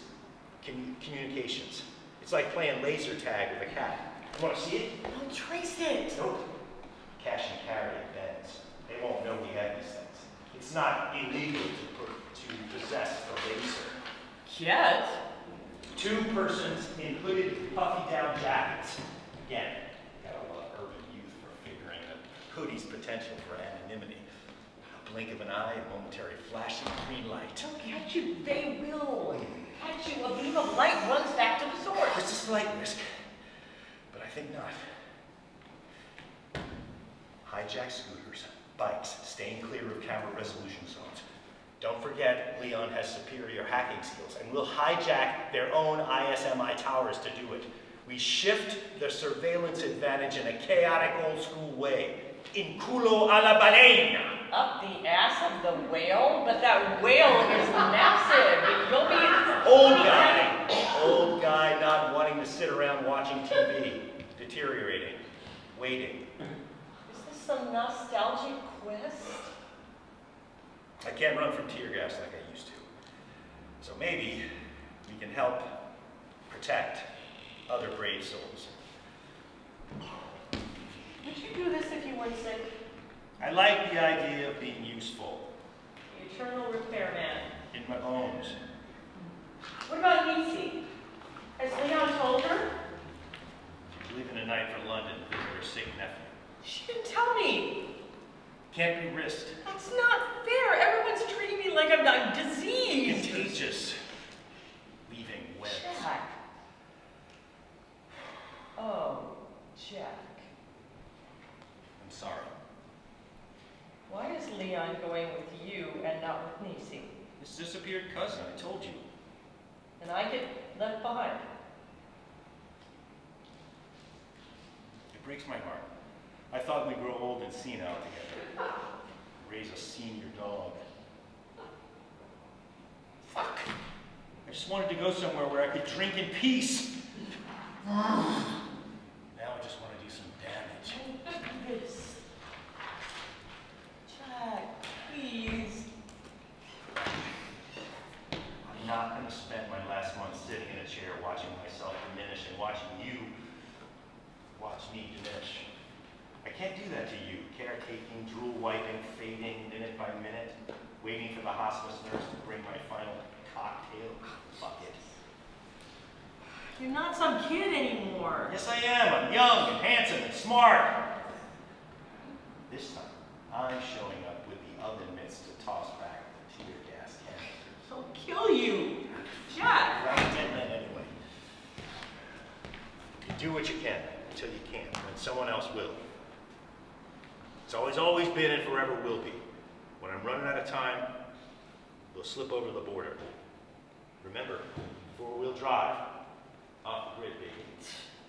communications. It's like playing laser tag with a cat. You want to see it? Don't trace it. Nope. Cash and carry at Ben's. They won't know we have these things. It's not illegal to possess the laser. Yet. 2 persons in hooded, puffy down jackets. Again, gotta love urban youth for figuring the hoodie's potential for anonymity. A blink of an eye, a momentary flashing green light. They'll catch you. They will. Catch you. A beam of light runs back to the source. It's a slight risk, but I think not. Hijack scooters, bikes, staying clear of camera resolution zones. Don't forget, Leon has superior hacking skills, and we'll hijack their own ISMI towers to do it. We shift the surveillance advantage in a chaotic old-school way. In culo a la baleina. Up the ass of the whale? But that whale is massive. You'll be... Old guy not wanting to sit around watching TV. Deteriorating. Waiting. Is this some nostalgic quest? I can't run from tear gas like I used to. So maybe we can help protect other brave souls. Would you do this if you weren't sick? I like the idea of being useful. The eternal repairman. In my bones. What about Nisi? Has Leon told her? She's leaving tonight for London to visit her sick nephew. She didn't tell me. Can't be risked. That's not fair. Everyone's treating me like I'm diseased. Contagious. Leaving webs. Jack. Oh, Jack. I'm sorry. Why is Leon going with you and not with Nisi? His disappeared cousin, I told you. And I get left behind. It breaks my heart. I thought we'd grow old and senile together. Raise a senior dog. Fuck. I just wanted to go somewhere where I could drink in peace. Now I just want to do some damage. Jack, please. I'm not going to spend my last month sitting in a chair watching myself diminish and watching you watch me diminish. I can't do that to you. Caretaking, drool wiping, fading minute by minute, waiting for the hospice nurse to bring my final cocktail. Fuck it. You're not some kid anymore. Yes, I am. I'm young and handsome and smart. This time, I'm showing up with the oven mitts to toss back the tear gas canisters. I'll kill you. Jack. Right, dead men anyway. You do what you can until you can't, when someone else will. It's always been and forever will be. When I'm running out of time, we'll slip over the border. Remember, four-wheel drive, off the grid, baby.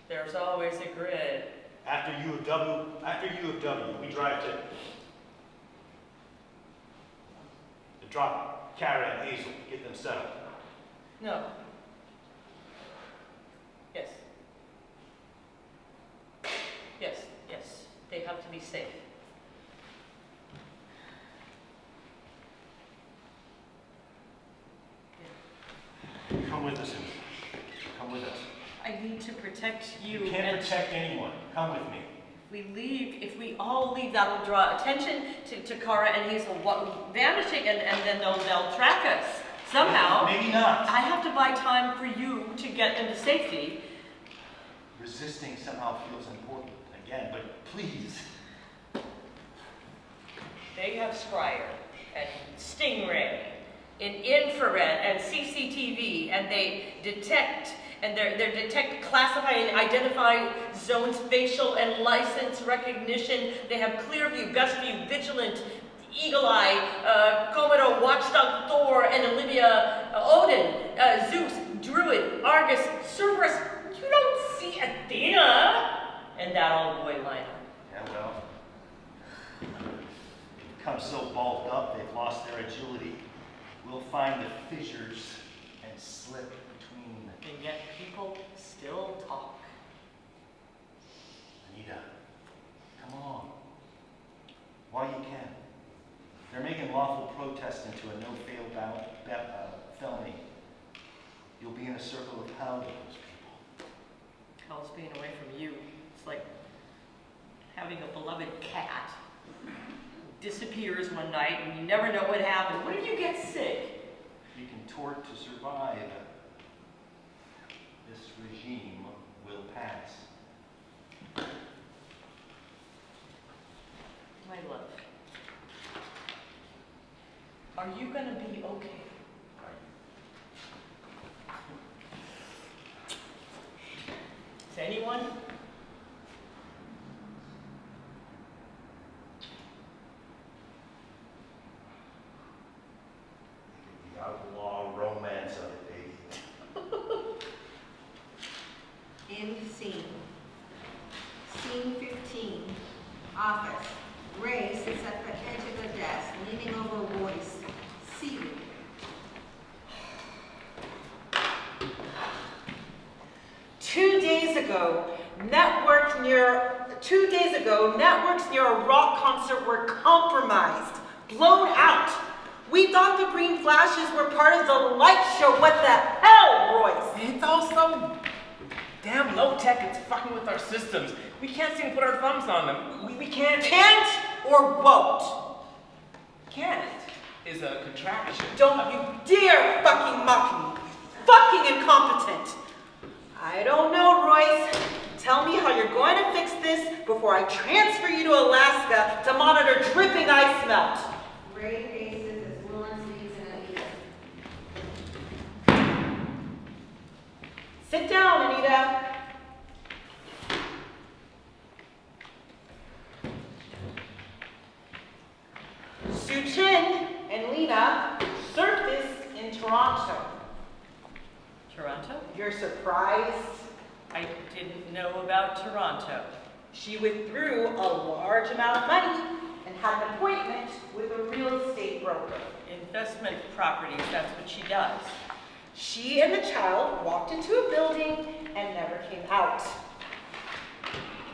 There's always a grid. After U of W, we drive to drop Caronna and Hazel, get them settled. No. Yes. Yes, yes. They have to be safe. Come with us, Anita. Come with us. I need to protect you. You can't protect anyone. Come with me. If we all leave, that will draw attention to Kara and Hazel vanishing, and then they'll track us somehow. Maybe not. I have to buy time for you to get into safety. Resisting somehow feels important again, but please. They have Scryer and Stingray in infrared and CCTV, and they detect and they classify and identify zones, facial and license recognition. They have Clearview, Gustview, Vigilant, Eagle Eye, Komodo, Watchdog, Thor, and Olivia, Odin, Zeus, Druid, Argus, Cerberus. You don't see Athena and that old boy Lionel. Yeah, well, they've become so bulked up they've lost their agility. We'll find the fissures and slip between them. And yet people still talk. Anita, come on. While you can. They're making lawful protest into a no-fail felony. You'll be in a circle of hell with those people. Hell's being away from you. It's like having a beloved cat who disappears one night and you never know what happened. What if you get sick? You can tort to survive. This regime will pass. My love, are you gonna be okay? Is anyone? The outlaw romance of it, baby. End scene. Scene 15. Office. Ray sits at the edge of the desk, leaning over Royce, seated. Two days ago, networks near a rock concert were compromised, blown out. We thought the green flashes were part of the light show. What the hell, Royce? It's all so damn low-tech, it's fucking with our systems. We can't seem to put our thumbs on them. We can't. Can't or won't? Can't is a contraction. Don't you dare fucking mock me. Fucking incompetent. I don't know, Royce. Tell me how you're going to fix this before I transfer you to Alaska to monitor dripping ice melt. Ray faces as Lawrence leaves in Anita. Sit down, Anita. Sue Chin and Lena surfaced in Toronto. Toronto? You're surprised? I didn't know about Toronto. She withdrew a large amount of money and had an appointment with a real estate broker. Investment properties, that's what she does. She and the child walked into a building and never came out.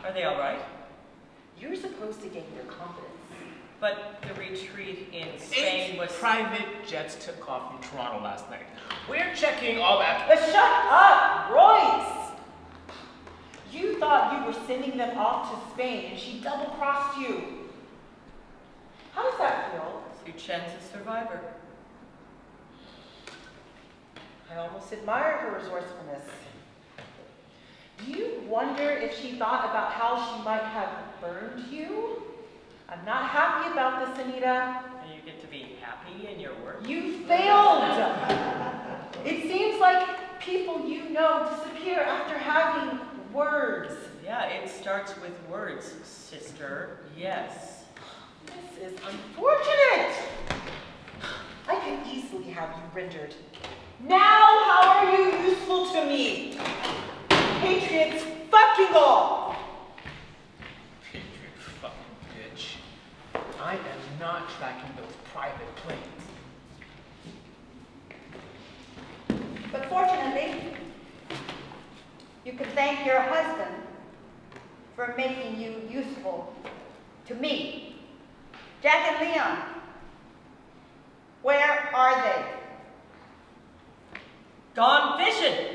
Are they all right? You're supposed to gain your confidence. But the retreat in Spain 8 was... private jets took off from Toronto last night. We're checking all that. But shut up, Royce! You thought you were sending them off to Spain and she double-crossed you. How does that feel? Sue Chen's a survivor. I almost admire her resourcefulness. Do you wonder if she thought about how she might have burned you? I'm not happy about this, Anita. And you get to be happy in your work? You failed! It seems like people you know disappear after having words. Yeah, it starts with words, sister. Yes. This is unfortunate. I could easily have you rendered. Now, how are you useful to me? Patriots fucking all! Patriot fucking bitch. I am not tracking those private planes. But fortunately, you can thank your husband for making you useful to me. Jack and Leon, where are they? Gone fishing.